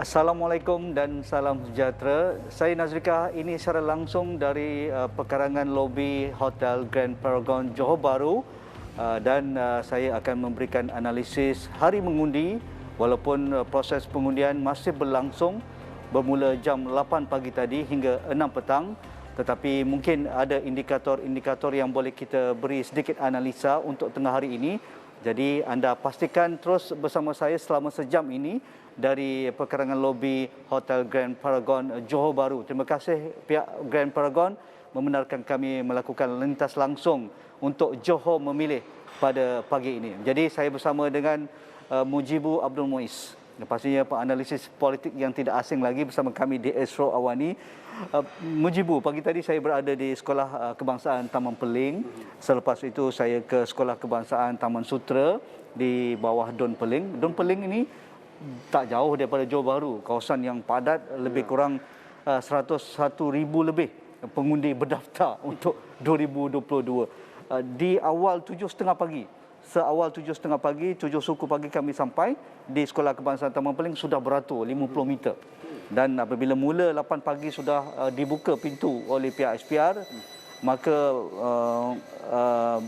Assalamualaikum dan salam sejahtera. Saya Nazrika, ini secara langsung dari pekarangan lobi Hotel Grand Paragon Johor Bahru, dan saya akan memberikan analisis hari mengundi walaupun proses pengundian masih berlangsung bermula jam 8 pagi tadi hingga 6 petang, tetapi mungkin ada indikator-indikator yang boleh kita beri sedikit analisa untuk tengah hari ini. Jadi anda pastikan terus bersama saya selama sejam ini dari pekarangan lobi Hotel Grand Paragon Johor Bahru. Terima kasih pihak Grand Paragon membenarkan kami melakukan lintas langsung untuk Johor memilih pada pagi ini. Jadi saya bersama dengan Mujibu Abdul Muiz, pastinya penganalisis politik yang tidak asing lagi bersama kami di Esro Awani. Mujibu, pagi tadi saya berada di Sekolah Kebangsaan Taman Peling. Selepas itu saya ke Sekolah Kebangsaan Taman Sutera di bawah Don Peling. Don Peling ini tak jauh daripada Johor Bahru, kawasan yang padat, lebih kurang 101,000 lebih pengundi berdaftar untuk 2022. Di awal 7.30 pagi, seawal 7.30 pagi, 7 suku pagi kami sampai di Sekolah Kebangsaan Taman Peling sudah beratur 50 meter. Dan apabila mula 8 pagi sudah dibuka pintu oleh pihak SPR, maka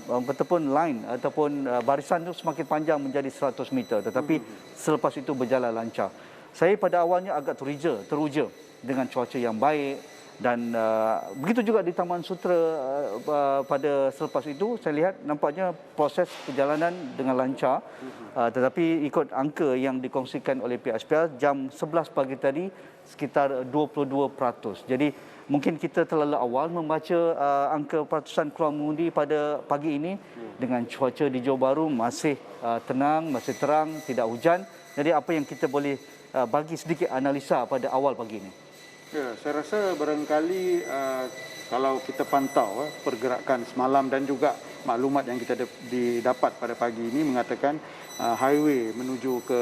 ataupun line ataupun barisan itu semakin panjang menjadi 100 meter. Tetapi selepas itu berjalan lancar. Saya pada awalnya agak teruja dengan cuaca yang baik, dan begitu juga di Taman Sutera. Pada selepas itu saya lihat nampaknya proses perjalanan dengan lancar, tetapi ikut angka yang dikongsikan oleh pihak SPR jam 11 pagi tadi sekitar 22%. Jadi mungkin kita terlalu awal membaca angka peratusan keluar mengundi pada pagi ini. Dengan cuaca di Johor Bahru masih tenang, masih terang, tidak hujan. Jadi apa yang kita boleh bagi sedikit analisa pada awal pagi ini? Ya, saya rasa barangkali kalau kita pantau pergerakan semalam dan juga maklumat yang kita didapat pada pagi ini mengatakan highway menuju ke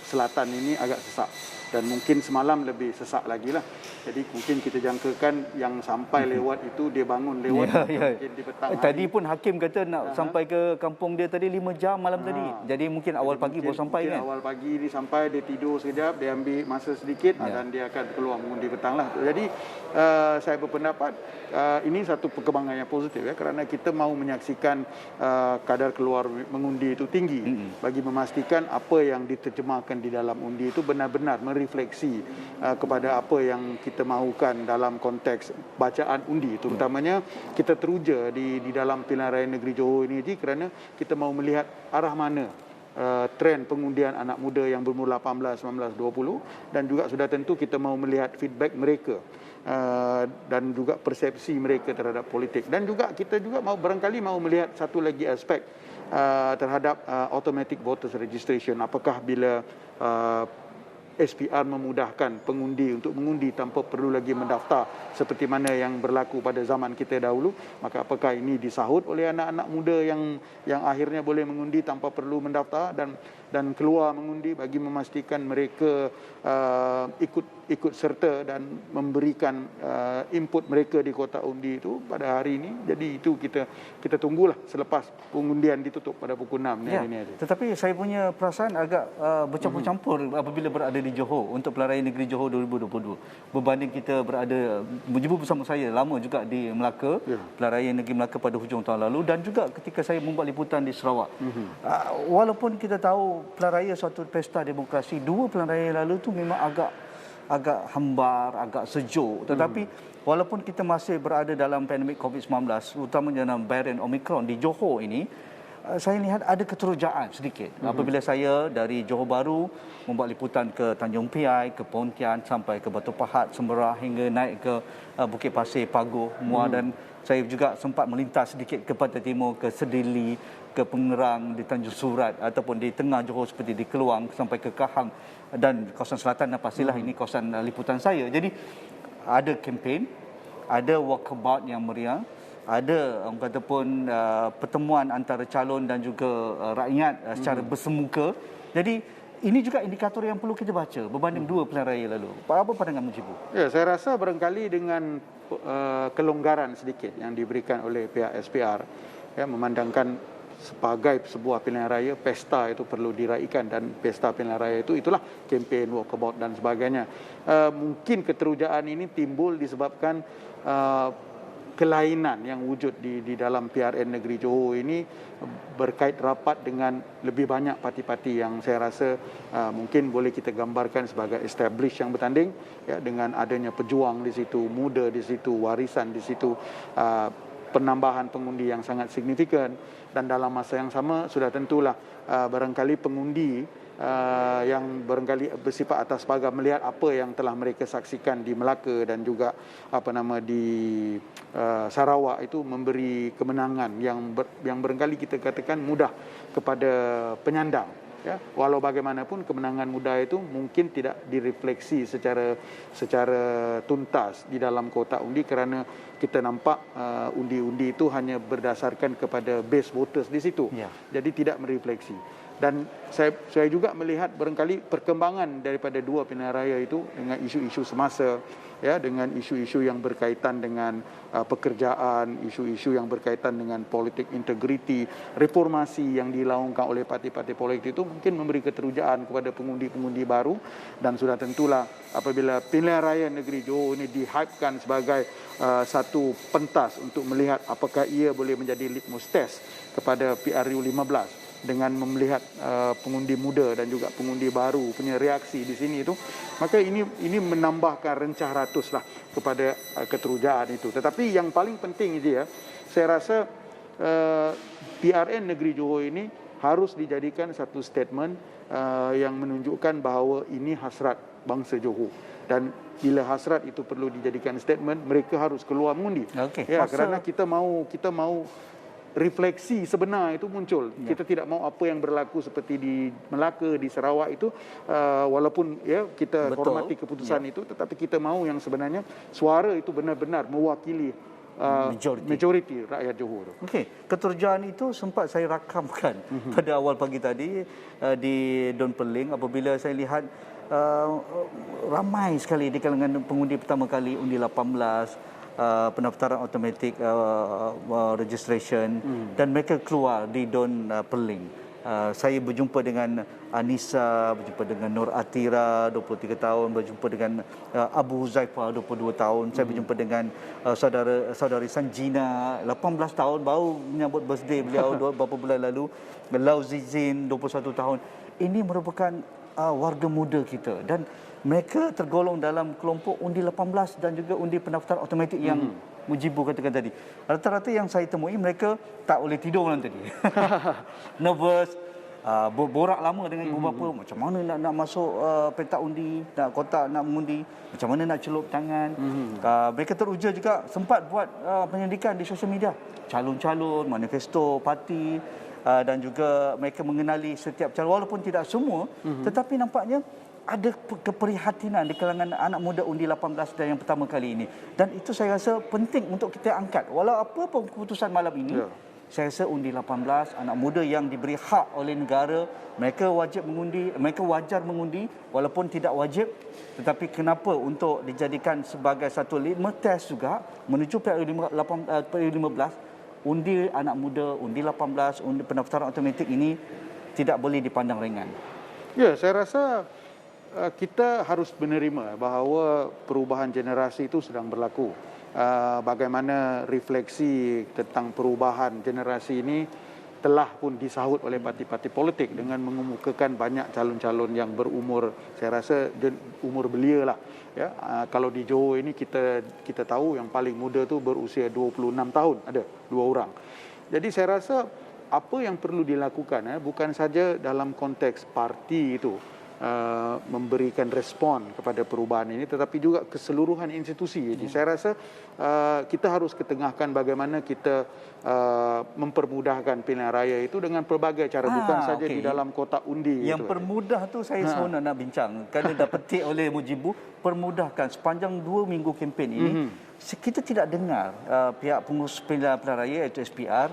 selatan ini agak sesak. Dan mungkin semalam lebih sesak lagi lah. Jadi mungkin kita jangkakan yang sampai lewat itu dia bangun lewat mungkin di petang hari. Tadi pun Hakim kata nak sampai ke kampung dia tadi 5 jam malam tadi. Jadi mungkin awal pagi baru sampai kan? Awal pagi dia sampai, dia tidur sekejap, dia ambil masa sedikit dan dia akan keluar mengundi petang lah. Jadi saya berpendapat ini satu perkembangan yang positif ya, kerana kita mahu menyaksikan kadar keluar mengundi itu tinggi bagi memastikan apa yang diterjemahkan di dalam undi itu benar-benar refleksi kepada apa yang kita mahukan dalam konteks bacaan undi. Terutamanya kita teruja di dalam Pilihan Raya Negeri Johor ini kerana kita mahu melihat arah mana trend pengundian anak muda yang berumur 18, 19, 20, dan juga sudah tentu kita mahu melihat feedback mereka dan juga persepsi mereka terhadap politik. Dan juga kita juga barangkali mahu melihat satu lagi aspek terhadap automatic voters registration. Apakah bila SPR memudahkan pengundi untuk mengundi tanpa perlu lagi mendaftar seperti mana yang berlaku pada zaman kita dahulu, maka apakah ini disahut oleh anak-anak muda yang akhirnya boleh mengundi tanpa perlu mendaftar dan keluar mengundi bagi memastikan mereka ikut serta dan memberikan input mereka di kotak undi itu pada hari ini. Jadi itu kita tunggulah selepas pengundian ditutup pada pukul 6 hari ini. Tetapi saya punya perasaan agak bercampur-campur apabila berada di Johor untuk Pilihan Raya Negeri Johor 2022 berbanding kita berada bersama saya lama juga di Melaka, Pilihan Raya Negeri Melaka pada hujung tahun lalu, dan juga ketika saya membuat liputan di Sarawak. Walaupun kita tahu Pilihan Raya suatu pesta demokrasi, dua Pilihan Raya lalu tu memang agak hambar, agak sejuk. Tetapi walaupun kita masih berada dalam pandemik COVID-19, utamanya dalam varian Omicron di Johor ini, saya lihat ada keterujaan sedikit. Apabila saya dari Johor Bahru membuat liputan ke Tanjung Piai, ke Pontian, sampai ke Batu Pahat, Semberah, hingga naik ke Bukit Pasir, Pagoh, Muar, dan saya juga sempat melintas sedikit ke Pantai Timur, ke Sedili, ke Pengerang, di Tanjung Surat, ataupun di tengah Johor seperti di Keluang sampai ke Kahang dan kawasan selatan. Dan pastilah ini kawasan liputan saya. Jadi ada kempen, ada walkabout yang meriah, ada orang kata pun pertemuan antara calon dan juga rakyat secara bersemuka. Jadi ini juga indikator yang perlu kita baca berbanding dua pilihan raya lalu. Apa pandangan Mujibu? Ya, saya rasa barangkali dengan kelonggaran sedikit yang diberikan oleh pihak SPR, ya, memandangkan sebagai sebuah pilihan raya, pesta itu perlu diraikan, dan pesta pilihan raya itulah kempen, walkabout dan sebagainya. Mungkin keterujaan ini timbul disebabkan kelainan yang wujud di dalam PRN Negeri Johor ini berkait rapat dengan lebih banyak parti-parti yang saya rasa mungkin boleh kita gambarkan sebagai established yang bertanding, ya, dengan adanya pejuang di situ, muda di situ, warisan di situ, penambahan pengundi yang sangat signifikan, dan dalam masa yang sama sudah tentulah barangkali pengundi yang barangkali bersifat atas pagar melihat apa yang telah mereka saksikan di Melaka dan juga di Sarawak itu memberi kemenangan yang barangkali kita katakan mudah kepada penyandang. Ya, walau bagaimanapun kemenangan muda itu mungkin tidak direfleksi secara tuntas di dalam kotak undi, kerana kita nampak undi-undi itu hanya berdasarkan kepada base voters di situ. Ya. Jadi tidak merefleksi. Dan saya juga melihat barangkali perkembangan daripada dua pilihan raya itu dengan isu-isu semasa, ya, dengan isu-isu yang berkaitan dengan pekerjaan, isu-isu yang berkaitan dengan politik integriti, reformasi yang dilaungkan oleh parti-parti politik itu mungkin memberi keterujaan kepada pengundi-pengundi baru. Dan sudah tentulah apabila pilihan raya Negeri Johor ini dihypekan sebagai satu pentas untuk melihat apakah ia boleh menjadi litmus test kepada PRU 15 dengan melihat pengundi muda dan juga pengundi baru punya reaksi di sini itu, maka ini menambahkan rencah ratus lah kepada keterujaan itu. Tetapi yang paling penting itu, ya, saya rasa PRN Negeri Johor ini harus dijadikan satu statement yang menunjukkan bahawa ini hasrat bangsa Johor, dan bila hasrat itu perlu dijadikan statement, mereka harus keluar mengundi. Ya, kerana kita mau refleksi sebenar itu muncul. Ya. Kita tidak mau apa yang berlaku seperti di Melaka, di Sarawak itu, walaupun ya kita hormati keputusan itu, tetapi kita mau yang sebenarnya suara itu benar-benar mewakili majoriti rakyat Johor. Okey, keterujaan itu sempat saya rakamkan pada awal pagi tadi di Don Perling apabila saya lihat ramai sekali di kalangan pengundi pertama kali undi 18, pendaftaran automatik registration, dan mereka keluar di Don Perling. Saya berjumpa dengan Anissa, berjumpa dengan Nur Atira 23 tahun, berjumpa dengan Abu Huzaifah 22 tahun. Saya berjumpa dengan saudari Sanjina 18 tahun, baru menyambut birthday beliau beberapa bulan lalu. Lau Zizin 21 tahun. Ini merupakan warga muda kita, dan mereka tergolong dalam kelompok undi 18 dan juga undi pendaftaran automatik yang Mujibu katakan tadi. Rata-rata yang saya temui mereka tak boleh tidur malam tadi. Nervous, borak lama dengan ibu bapa, macam mana nak masuk petak undi, nak kotak nak mengundi, macam mana nak celup tangan. Mereka teruja juga sempat buat penyelidikan di sosial media, calon-calon, manifesto parti, dan juga mereka mengenali setiap calon, walaupun tidak semua, tetapi nampaknya ada keprihatinan di kalangan anak muda undi 18 dan yang pertama kali ini. Dan itu saya rasa penting untuk kita angkat. Walau apa pun keputusan malam ini, saya rasa undi 18, anak muda yang diberi hak oleh negara, mereka wajib mengundi, mereka wajar mengundi walaupun tidak wajib. Tetapi kenapa untuk dijadikan sebagai satu litmus test juga menuju PRU 15, undi anak muda, undi 18, undi pendaftaran automatik ini tidak boleh dipandang ringan. Ya, saya rasa kita harus menerima bahawa perubahan generasi itu sedang berlaku. Bagaimana refleksi tentang perubahan generasi ini telah pun disahut oleh parti-parti politik dengan mengemukakan banyak calon-calon yang berumur, saya rasa umur belia lah. Ya, kalau di Johor ini kita tahu yang paling muda tu berusia 26 tahun, ada 2 orang. Jadi saya rasa apa yang perlu dilakukan bukan saja dalam konteks parti itu memberikan respon kepada perubahan ini, tetapi juga keseluruhan institusi. Jadi saya rasa kita harus ketengahkan bagaimana kita mempermudahkan pilihan raya itu dengan pelbagai cara, bukan saja di dalam kotak undi. Yang permudah tu saya sebenarnya nak bincang, kerana dah petik oleh Mujibu, permudahkan sepanjang 2 minggu kempen ini. Kita tidak dengar pihak pengurus pilihan raya iaitu SPR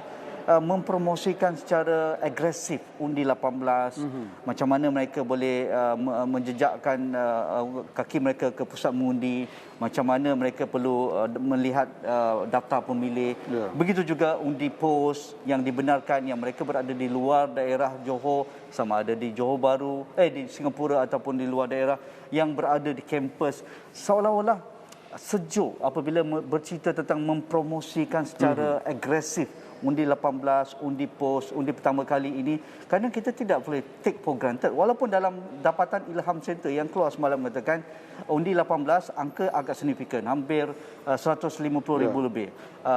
mempromosikan secara agresif undi 18, macam mana mereka boleh menjejakkan kaki mereka ke pusat mengundi, macam mana mereka perlu melihat daftar pemilih. Begitu juga undi pos yang dibenarkan yang mereka berada di luar daerah Johor, sama ada di Johor Bahru, di Singapura ataupun di luar daerah yang berada di kampus, seolah-olah sejuk apabila bercerita tentang mempromosikan secara agresif undi 18, undi pos, undi pertama kali ini, kerana kita tidak boleh take for granted. Walaupun dalam dapatan Ilham Center yang keluar semalam mengatakan undi 18 angka agak signifikan, hampir 150,000 lebih.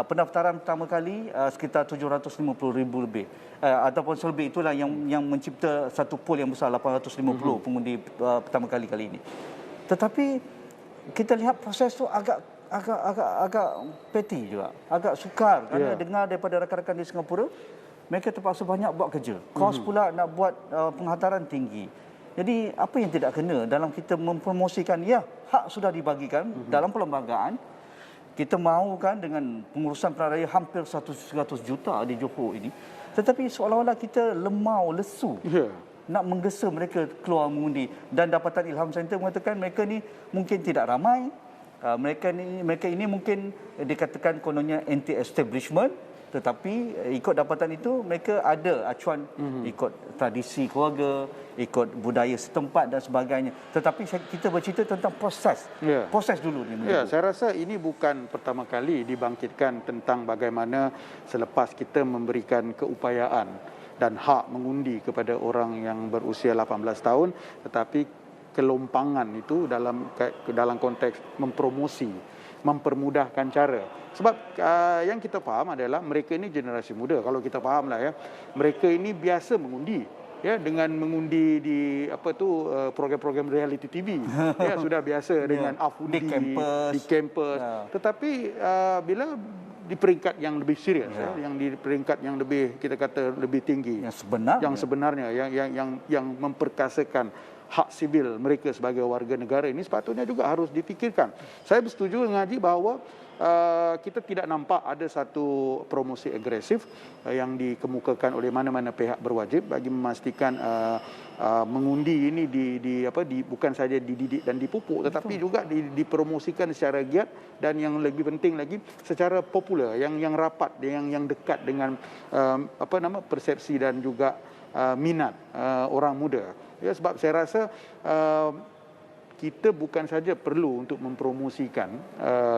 Pendaftaran pertama kali sekitar 750,000 lebih. Ataupun selebih itulah yang mencipta satu pool yang besar, 850 pengundi pertama kali ini. Tetapi kita lihat proses tu agak petty juga, agak sukar kerana dengar daripada rakan-rakan di Singapura, mereka terpaksa banyak buat kerja. Kos pula nak buat penghantaran tinggi. Jadi apa yang tidak kena dalam kita mempromosikan, hak sudah dibagikan dalam perlembagaan. Kita mahukan dengan pengurusan pilihan raya hampir 100 juta di Johor ini, tetapi seolah-olah kita lemau, lesu. Nak menggesa mereka keluar mengundi. Dan dapatan Ilham Center mengatakan mereka ni mungkin tidak ramai. Mereka ini mungkin dikatakan kononnya anti-establishment, tetapi ikut dapatan itu mereka ada acuan ikut tradisi keluarga, ikut budaya setempat dan sebagainya. Tetapi kita bercerita tentang proses. Proses dulu ni. Saya rasa ini bukan pertama kali dibangkitkan tentang bagaimana selepas kita memberikan keupayaan dan hak mengundi kepada orang yang berusia 18 tahun, tetapi kelompangan itu dalam konteks mempromosi, mempermudahkan cara. Sebab yang kita faham adalah mereka ini generasi muda. Kalau kita fahamlah mereka ini biasa mengundi. Dengan mengundi di program-program reality TV. Sudah biasa dengan afundi di kampus. Tetapi bila di peringkat yang lebih serius, yang di peringkat yang lebih, kita kata lebih tinggi, yang sebenarnya yang memperkasakan hak sibil mereka sebagai warga negara ini, sepatutnya juga harus difikirkan. Saya bersetuju dengan Haji bahawa kita tidak nampak ada satu promosi agresif yang dikemukakan oleh mana-mana pihak berwajib bagi memastikan mengundi ini bukan saja dididik dan dipupuk, tetapi juga dipromosikan secara giat dan yang lebih penting lagi secara popular, yang rapat, yang dekat dengan persepsi dan juga minat orang muda. Sebab saya rasa kita bukan saja perlu untuk mempromosikan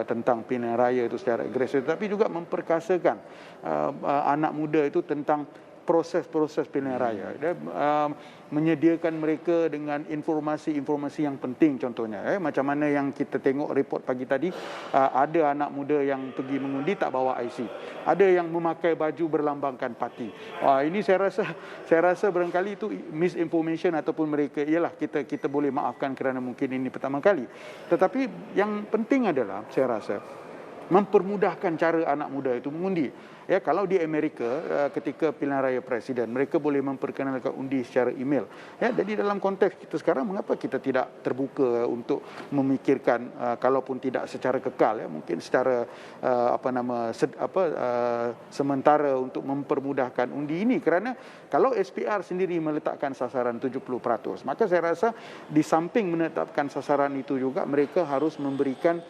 tentang pilihan raya itu secara agresif, tapi juga memperkasakan anak muda itu tentang proses-proses pilihan raya. Menyediakan mereka dengan informasi-informasi yang penting, contohnya macam mana yang kita tengok report pagi tadi, ada anak muda yang pergi mengundi tak bawa IC, ada yang memakai baju berlambangkan parti. Ini saya rasa barangkali itu misinformation ataupun mereka, kita boleh maafkan kerana mungkin ini pertama kali, tetapi yang penting adalah saya rasa mempermudahkan cara anak muda itu mengundi. Kalau di Amerika ketika pilihan raya presiden, mereka boleh memperkenalkan undi secara email. Jadi dalam konteks kita sekarang, mengapa kita tidak terbuka untuk memikirkan kalaupun tidak secara kekal, mungkin secara sementara untuk mempermudahkan undi ini, kerana kalau SPR sendiri meletakkan sasaran 70%, maka saya rasa di samping menetapkan sasaran itu juga mereka harus memberikan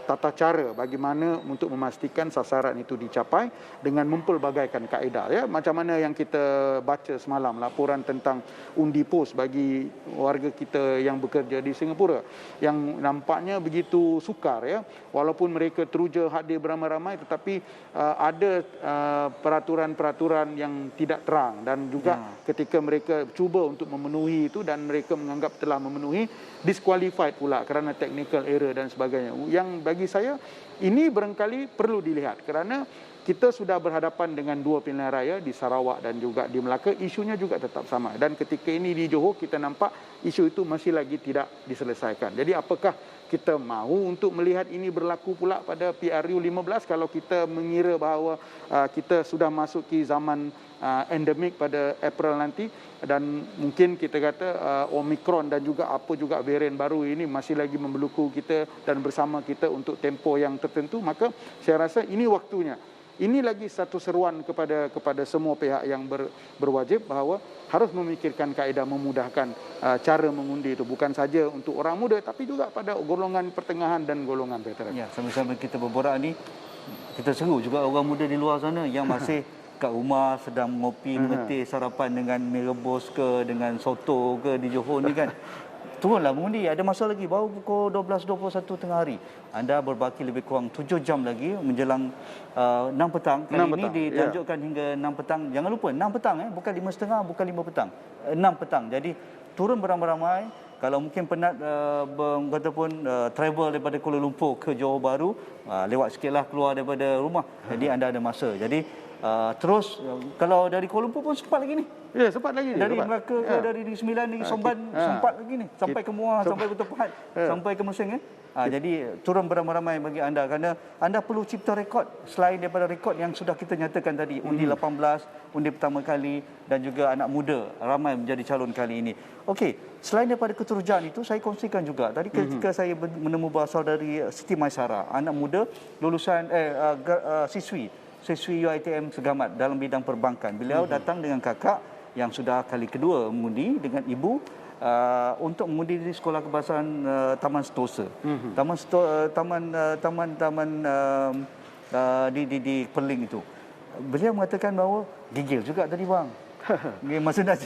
tata cara bagaimana untuk memastikan sasaran itu dicapai dengan mempelbagaikan kaedah. Macam mana yang kita baca semalam laporan tentang undi pos bagi warga kita yang bekerja di Singapura, yang nampaknya begitu sukar, walaupun mereka teruja hadir beramai-ramai, tetapi ada peraturan-peraturan yang tidak terang, dan juga ketika mereka cuba untuk memenuhi itu dan mereka menganggap telah memenuhi, disqualified pula kerana technical error dan sebagainya. Yang bagi saya ini barangkali perlu dilihat, kerana kita sudah berhadapan dengan dua pilihan raya di Sarawak dan juga di Melaka, isunya juga tetap sama. Dan ketika ini di Johor, kita nampak isu itu masih lagi tidak diselesaikan. Jadi apakah kita mahu untuk melihat ini berlaku pula pada PRU 15 kalau kita mengira bahawa kita sudah masuki zaman endemik pada April nanti, dan mungkin kita kata Omicron dan juga varian baru ini masih lagi membelenggu kita dan bersama kita untuk tempoh yang tertentu, maka saya rasa ini waktunya ini lagi satu seruan kepada semua pihak yang berwajib bahawa harus memikirkan kaedah memudahkan cara mengundi itu, bukan saja untuk orang muda tapi juga pada golongan pertengahan dan golongan veteran. Ya, sambil-sambil kita berborak ni, kita seru juga orang muda di luar sana yang masih kat rumah sedang ngopi, mengetik sarapan dengan mi rebus ke, dengan soto ke di Johor ni kan. Turunlah mengundi, ada masa lagi, baru pukul 12.21 tengah hari. Anda berbaki lebih kurang 7 jam lagi menjelang 6 petang. Kali 6 ini petang, ditanjukkan hingga 6 petang. Jangan lupa 6 petang, bukan 5.30, bukan 5 petang. 6 petang. Jadi turun beramai-ramai. Kalau mungkin penat ataupun travel daripada Kuala Lumpur ke Johor Bahru, lewat sikitlah keluar daripada rumah. Jadi anda ada masa. Jadi terus kalau dari Kuala Lumpur pun sempat lagi ni. Ya, sempat lagi. Dari Melaka ke dari Negeri Sembilan, Negeri Somban sempat lagi ni. Sampai ke Muar, sampai ke Tepahat, sampai ke Mersing ya. Jadi turun beramai-ramai bagi anda kerana anda perlu cipta rekod selain daripada rekod yang sudah kita nyatakan tadi, undi 18, undi pertama kali dan juga anak muda ramai menjadi calon kali ini. Okey, selain daripada keterujaan itu saya kongsikan juga tadi ketika saya menemu berasal dari Siti Maisara, anak muda lulusan siswi UiTM Segamat dalam bidang perbankan. Beliau datang dengan kakak yang sudah kali kedua mengundi dengan ibu untuk mengundi di Sekolah Kebangsaan Taman Sentosa. Di Perling itu. Beliau mengatakan bahawa gigil juga tadi bang. Masa nak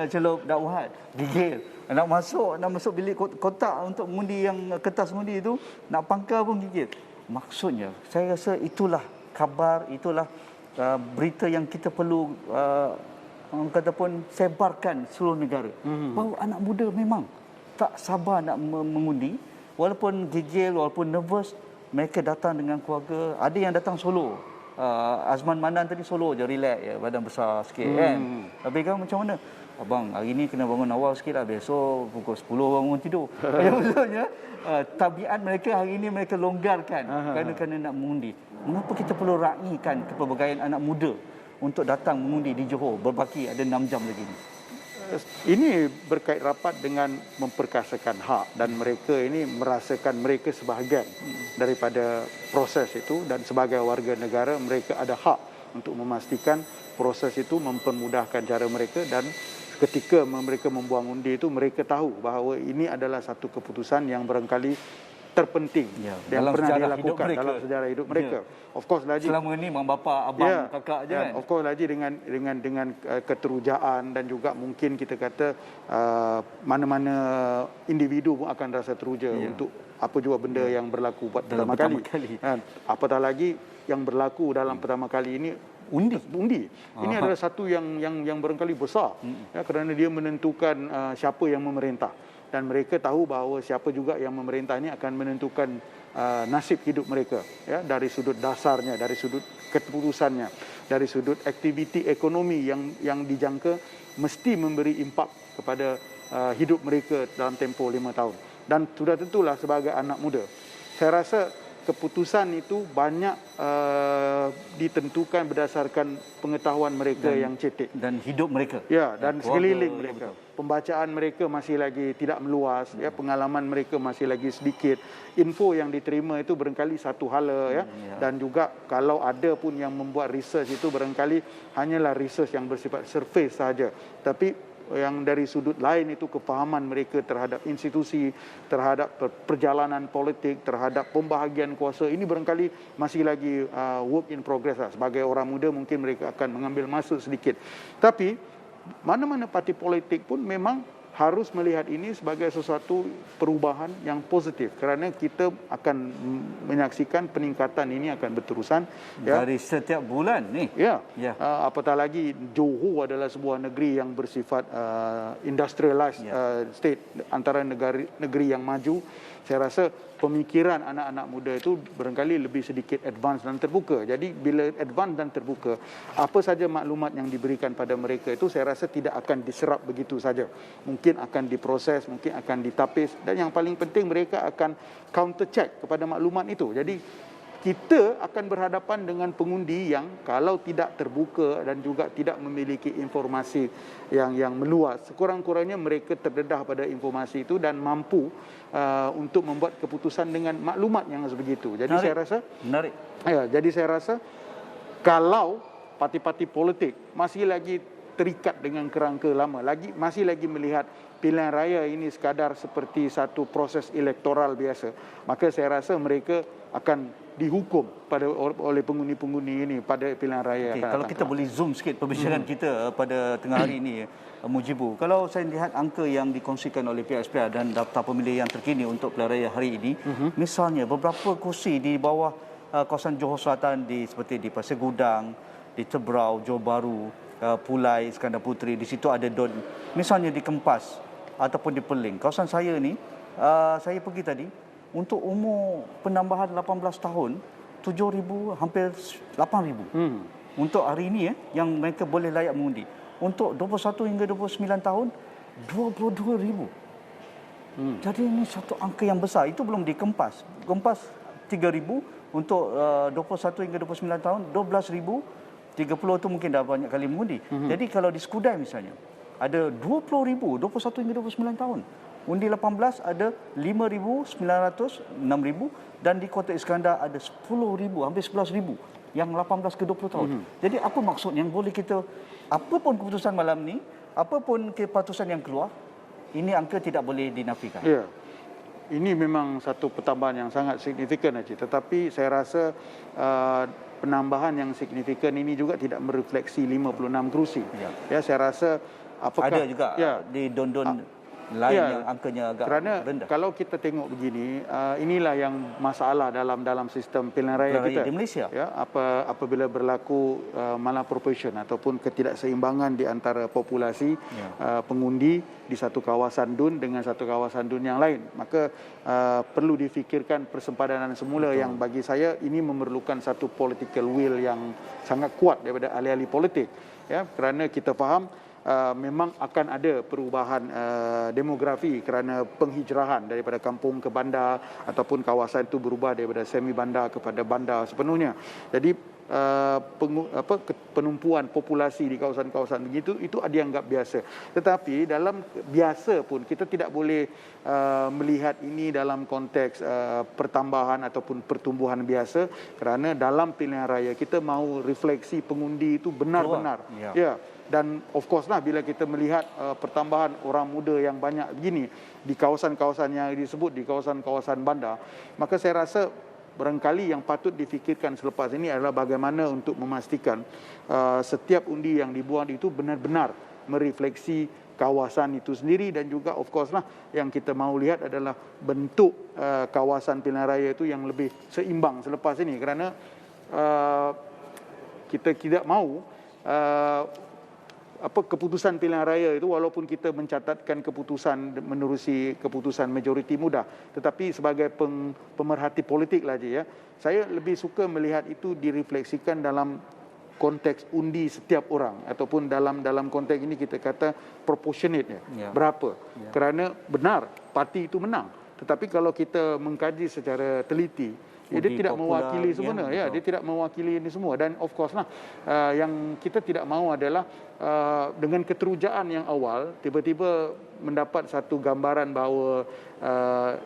celup dakwah, gigil. Nak masuk bilik kotak untuk mengundi yang kertas mengundi itu, nak pangkal pun gigil. Maksudnya, saya rasa itulah kabar, itulah berita yang kita perlu orang kata pun sebarkan seluruh negara. Bahawa anak muda memang tak sabar nak mengundi, walaupun gigil, walaupun nervous, mereka datang dengan keluarga. Ada yang datang solo. Azman Manan tadi solo je, relax ya, badan besar sikit kan. Tapi kan macam mana? Abang, hari ni kena bangun awal sikit lah, besok pukul 10 bangun tidur. Maksudnya, tabiat mereka hari ini mereka longgarkan kerana nak mengundi. Mengapa kita perlu raikan kepelbagaian anak muda untuk datang mengundi di Johor, berbaki ada 6 jam lagi ni? Ini berkait rapat dengan memperkasakan hak, dan mereka ini merasakan mereka sebahagian daripada proses itu, dan sebagai warga negara mereka ada hak untuk memastikan proses itu mempermudahkan cara mereka, dan ketika mereka membuang undi itu mereka tahu bahawa ini adalah satu keputusan yang barangkali terpenting yang pernah dilakukan dalam sejarah hidup mereka. Of course lagi selama ni mak bapak, abang, kakak je kan. Of course lagi dengan keterujaan, dan juga mungkin kita kata mana-mana individu pun akan rasa teruja untuk apa juga benda yang berlaku pertama kali. Apatah lagi yang berlaku dalam pertama kali ini undi. Ini adalah satu yang barangkali besar kerana dia menentukan siapa yang memerintah. Dan mereka tahu bahawa siapa juga yang memerintah ini akan menentukan nasib hidup mereka, ya, dari sudut dasarnya, dari sudut keputusannya, dari sudut aktiviti ekonomi yang dijangka mesti memberi impak kepada hidup mereka dalam tempoh 5 tahun. Dan sudah tentulah sebagai anak muda, saya rasa keputusan itu banyak ditentukan berdasarkan pengetahuan mereka yang cetek dan hidup mereka. Ya, dan sekeliling mereka. Pembacaan mereka masih lagi tidak meluas, ya, pengalaman mereka masih lagi sedikit. Info yang diterima itu barangkali satu hala, ya. Dan juga kalau ada pun yang membuat research itu barangkali hanyalah research yang bersifat surface saja. Tapi yang dari sudut lain itu kefahaman mereka terhadap institusi, terhadap perjalanan politik, terhadap pembahagian kuasa, ini barangkali masih lagi work in progress lah. Sebagai orang muda mungkin mereka akan mengambil masa sedikit. Tapi mana-mana parti politik pun memang harus melihat ini sebagai sesuatu perubahan yang positif, kerana kita akan menyaksikan peningkatan ini akan berterusan dari setiap bulan ni. Apatah lagi Johor adalah sebuah negeri yang bersifat industrialized state, antara negeri yang maju. Saya rasa pemikiran anak-anak muda itu barangkali lebih sedikit advance dan terbuka. Jadi bila advance dan terbuka, apa saja maklumat yang diberikan pada mereka itu saya rasa tidak akan diserap begitu saja. Mungkin akan diproses, mungkin akan ditapis, dan yang paling penting mereka akan counter check kepada maklumat itu. Jadi kita akan berhadapan dengan pengundi yang kalau tidak terbuka dan juga tidak memiliki informasi yang meluas, sekurang-kurangnya mereka terdedah pada informasi itu dan mampu untuk membuat keputusan dengan maklumat yang sebegitu. Jadi saya rasa Kalau parti-parti politik masih lagi terikat dengan kerangka lama, masih lagi melihat pilihan raya ini sekadar seperti satu proses elektoral biasa, maka saya rasa mereka akan dihukum oleh pengundi-pengundi ini pada pilihan raya. Kalau kita boleh zoom sikit perbincangan kita pada tengah hari ini, Mujibu, kalau saya lihat angka yang dikongsikan oleh pihak SPR dan daftar pemilih yang terkini untuk pilihan raya hari ini, misalnya beberapa kursi di bawah kawasan Johor Selatan seperti di Pasir Gudang, di Tebrau, Johor Bahru, Pulai, Iskandar Puteri, di situ ada Don. Misalnya di Kempas ataupun di Peling. Kawasan saya ni, saya pergi tadi, untuk umur penambahan 18 tahun, 7,000 hampir 8,000. Untuk hari ini yang mereka boleh layak mengundi. Untuk 21 hingga 29 tahun, 22,000. Jadi ini satu angka yang besar. Itu belum dikempas. Kempas 3,000 untuk 21 hingga 29 tahun, 12,000. 30 tu mungkin dah banyak kali mengundi. Jadi kalau di Skudai misalnya, ada 20,000, 21 hingga 29 tahun. Undi 18 ada 5,900, 6,000 dan di Kota Iskandar ada 10,000, hampir 11,000 yang 18 ke 20 tahun. Jadi apa maksud yang boleh kita, apapun keputusan malam ni, apapun keputusan yang keluar, ini angka tidak boleh dinafikan. Ya. Ini memang satu pertambahan yang sangat signifikan, Haji. Tetapi saya rasa penambahan yang signifikan ini juga tidak merefleksi 56 kerusi. Ya, saya rasa apakah ada juga di Don-Don lain yang angkanya agak rendah. Kalau kita tengok begini, inilah yang masalah dalam sistem pilihan raya kita di Malaysia. Ya, apabila berlaku malaproportion ataupun ketidakseimbangan di antara populasi pengundi di satu kawasan DUN dengan satu kawasan DUN yang lain, maka perlu difikirkan persempadanan semula. Betul. Yang bagi saya ini memerlukan satu political will yang sangat kuat daripada ahli-ahli politik, ya, kerana kita faham memang akan ada perubahan demografi kerana penghijrahan daripada kampung ke bandar ataupun kawasan itu berubah daripada semi bandar kepada bandar sepenuhnya. Jadi penumpuan populasi di kawasan-kawasan begitu itu dianggap biasa. Tetapi dalam biasa pun kita tidak boleh melihat ini dalam konteks pertambahan ataupun pertumbuhan biasa, kerana dalam pilihan raya kita mahu refleksi pengundi itu benar-benar. Ya. Dan of course lah, bila kita melihat pertambahan orang muda yang banyak begini di kawasan-kawasan yang disebut di kawasan-kawasan bandar, maka saya rasa barangkali yang patut difikirkan selepas ini adalah bagaimana untuk memastikan setiap undi yang dibuang itu benar-benar merefleksi kawasan itu sendiri. Dan juga of course lah, yang kita mahu lihat adalah bentuk kawasan pilihan raya itu yang lebih seimbang selepas ini, kerana kita tidak mahu keputusan pilihan raya itu, walaupun kita mencatatkan keputusan menerusi keputusan majoriti mudah, tetapi sebagai pemerhati politik lah je, ya, saya lebih suka melihat itu direfleksikan dalam konteks undi setiap orang, ataupun dalam konteks ini kita kata proportionate, berapa. Kerana benar parti itu menang, tetapi kalau kita mengkaji secara teliti, dia tidak mewakili semua, dia tidak mewakili ini semua. Dan of course lah, yang kita tidak mahu adalah dengan keterujaan yang awal tiba-tiba mendapat satu gambaran bahawa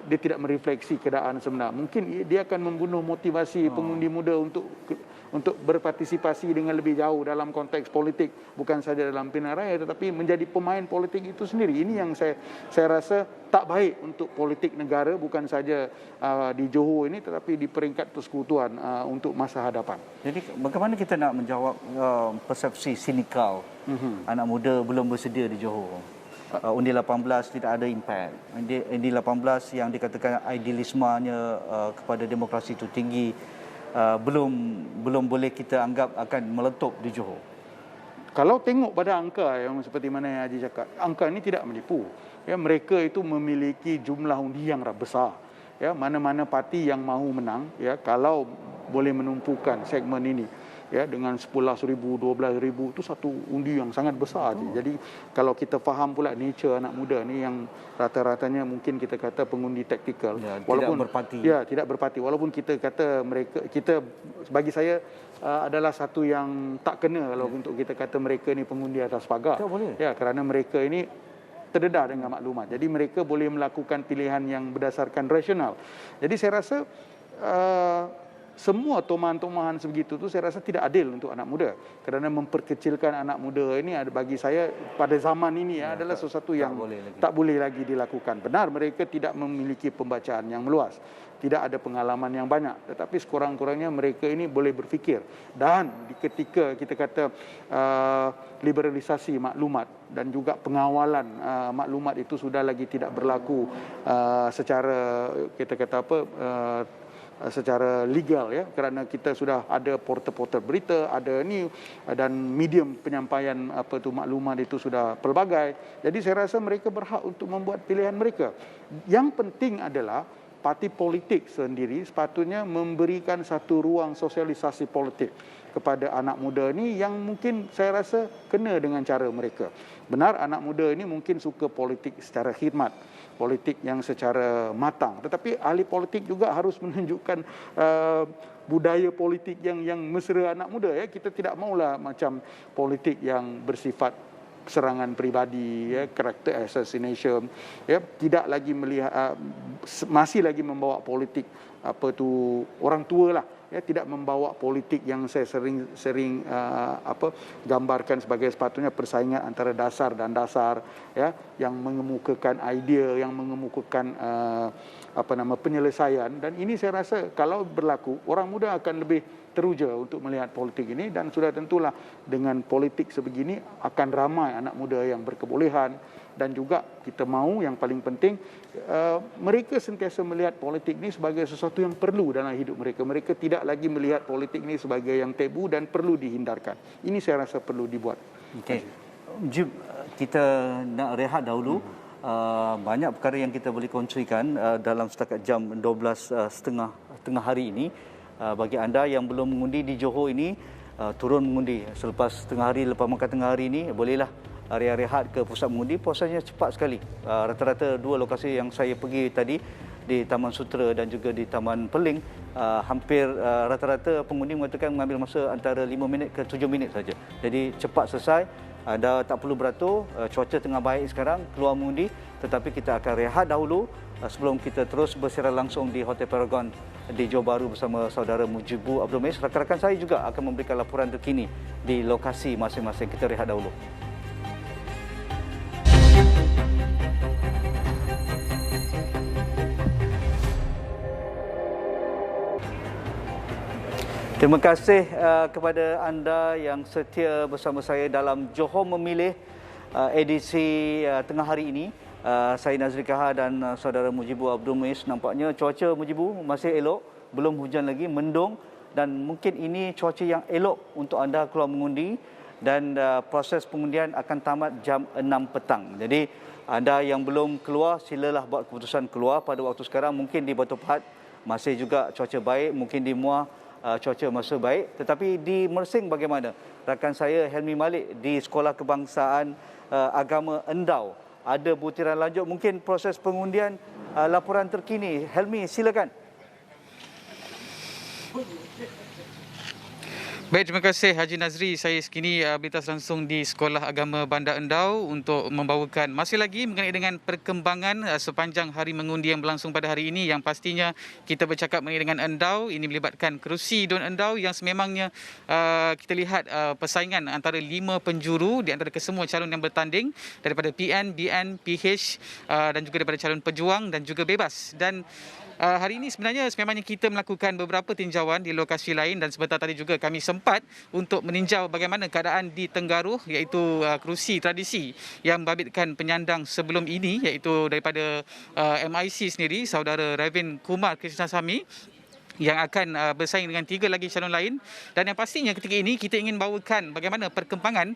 dia tidak merefleksi keadaan sebenar. Mungkin dia akan membunuh motivasi pengundi muda untuk berpartisipasi dengan lebih jauh dalam konteks politik, bukan saja dalam pilihan raya tetapi menjadi pemain politik itu sendiri. Ini yang saya rasa tak baik untuk politik negara, bukan saja di Johor ini tetapi di peringkat persekutuan untuk masa hadapan. Jadi bagaimana kita nak menjawab persepsi sinikal anak muda belum bersedia di Johor? Undi 18 tidak ada impact. Undi 18 yang dikatakan idealismenya kepada demokrasi itu tinggi, belum boleh kita anggap akan meletup di Johor. Kalau tengok pada angka yang seperti mana yang Haji cakap, angka ini tidak menipu. Ya, mereka itu memiliki jumlah undi yang besar. Ya, mana-mana parti yang mahu menang, ya, kalau boleh menumpukan segmen ini, ya, dengan 11,000, 12,000 itu satu undi yang sangat besar. Jadi kalau kita faham pula nature anak muda ni yang rata-ratanya mungkin kita kata pengundi taktikal, walaupun tidak berparti. Ya, tidak berparti. Walaupun kita kata bagi saya adalah satu yang tak kena kalau untuk kita kata mereka ni pengundi atas pagar. Ya, kerana mereka ini terdedah dengan maklumat. Jadi mereka boleh melakukan pilihan yang berdasarkan rasional. Jadi saya rasa semua tomahan-tomahan sebegitu tu saya rasa tidak adil untuk anak muda. Kerana memperkecilkan anak muda ini bagi saya pada zaman ini adalah sesuatu yang tak boleh lagi dilakukan. Benar mereka tidak memiliki pembacaan yang meluas, tidak ada pengalaman yang banyak, tetapi sekurang-kurangnya mereka ini boleh berfikir. Dan ketika kita kata liberalisasi maklumat dan juga pengawalan maklumat itu sudah lagi tidak berlaku secara kita kata apa secara legal ya, kerana kita sudah ada portal-portal berita, ada ni, dan medium penyampaian maklumat itu sudah pelbagai. Jadi saya rasa mereka berhak untuk membuat pilihan mereka. Yang penting adalah parti politik sendiri sepatutnya memberikan satu ruang sosialisasi politik kepada anak muda ni yang mungkin saya rasa kena dengan cara mereka. Benar anak muda ini mungkin suka politik secara khidmat, politik yang secara matang, tetapi ahli politik juga harus menunjukkan budaya politik yang mesra anak muda ya. Kita tidak maulah macam politik yang bersifat serangan peribadi ya, character assassination ya, tidak lagi melihat masih lagi membawa politik orang tua lah ya, tidak membawa politik yang saya sering gambarkan sebagai sepatutnya persaingan antara dasar dan dasar ya, yang mengemukakan idea, yang mengemukakan penyelesaian. Dan ini saya rasa kalau berlaku, orang muda akan lebih teruja untuk melihat politik ini, dan sudah tentulah dengan politik sebegini akan ramai anak muda yang berkebolehan. Dan juga kita mahu yang paling penting mereka sentiasa melihat politik ini sebagai sesuatu yang perlu dalam hidup mereka. Mereka tidak lagi melihat politik ini sebagai yang tabu dan perlu dihindarkan. Ini saya rasa perlu dibuat. Okey, jom kita nak rehat dahulu. Banyak perkara yang kita boleh kongsikan dalam setakat jam 12.30 hari ini. Bagi anda yang belum mengundi di Johor ini, turun mengundi selepas tengah hari, lepas makan tengah hari ini, bolehlah rehat ke pusat mengundi. Prosesnya cepat sekali. Rata-rata dua lokasi yang saya pergi tadi, di Taman Sutera dan juga di Taman Peling, hampir rata-rata pengundi mengatakan mengambil masa antara 5 minit ke 7 minit saja. Jadi cepat selesai. Anda tak perlu beratur. Cuaca tengah baik sekarang, keluar mengundi. Tetapi kita akan rehat dahulu sebelum kita terus bersiaran langsung di Hotel Paragon di Johor Bahru bersama saudara Mujibu Abdul Muiz. Rakan-rakan saya juga akan memberikan laporan terkini di lokasi masing-masing. Kita rehat dahulu. Terima kasih kepada anda yang setia bersama saya dalam Johor Memilih edisi tengah hari ini. Saya Nazri Kahar dan saudara Mujibu Abdul Muiz. Nampaknya cuaca Mujibu masih elok, belum hujan lagi, mendung, dan mungkin ini cuaca yang elok untuk anda keluar mengundi, dan proses pengundian akan tamat jam 6 petang. Jadi anda yang belum keluar, silalah buat keputusan keluar pada waktu sekarang. Mungkin di Batu Pahat masih juga cuaca baik, mungkin di Muar cuaca masih baik, tetapi di Mersing bagaimana? Rakan saya Helmi Malik di Sekolah Kebangsaan Agama Endau ada butiran lanjut, mungkin proses pengundian, laporan terkini. Helmi, silakan. Baik, terima kasih Haji Nazri. Saya sekini berlintas langsung di Sekolah Agama Bandar Endau untuk membawakan masih lagi mengenai dengan perkembangan sepanjang hari mengundi yang berlangsung pada hari ini. Yang pastinya kita bercakap mengenai dengan Endau, ini melibatkan kerusi Dun Endau yang sememangnya kita lihat persaingan antara 5 penjuru di antara kesemua calon yang bertanding, daripada PN, BN, PH dan juga daripada calon pejuang dan juga bebas. Dan hari ini sebenarnya sememangnya kita melakukan beberapa tinjauan di lokasi lain, dan sebentar tadi juga kami sempat untuk meninjau bagaimana keadaan di Tenggaruh, iaitu kerusi tradisi yang membabitkan penyandang sebelum ini, iaitu daripada MIC sendiri, saudara Ravin Kumar Krishnasamy, yang akan bersaing dengan 3 lagi calon lain. Dan yang pastinya ketika ini kita ingin bawakan bagaimana perkembangan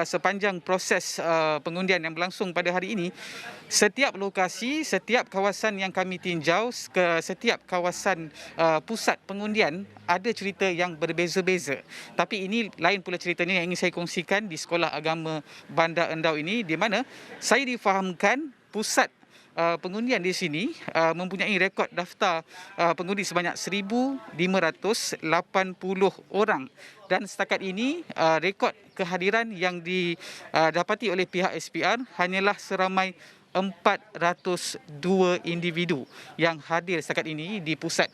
sepanjang proses pengundian yang berlangsung pada hari ini. Setiap lokasi, setiap kawasan yang kami tinjau, setiap kawasan pusat pengundian ada cerita yang berbeza-beza. Tapi ini lain pula ceritanya yang ingin saya kongsikan di Sekolah Agama Bandar Endau ini, di mana saya difahamkan pusat pengundian di sini mempunyai rekod daftar pengundi sebanyak 1,580 orang, dan setakat ini rekod kehadiran yang didapati oleh pihak SPR hanyalah seramai 402 individu yang hadir setakat ini di pusat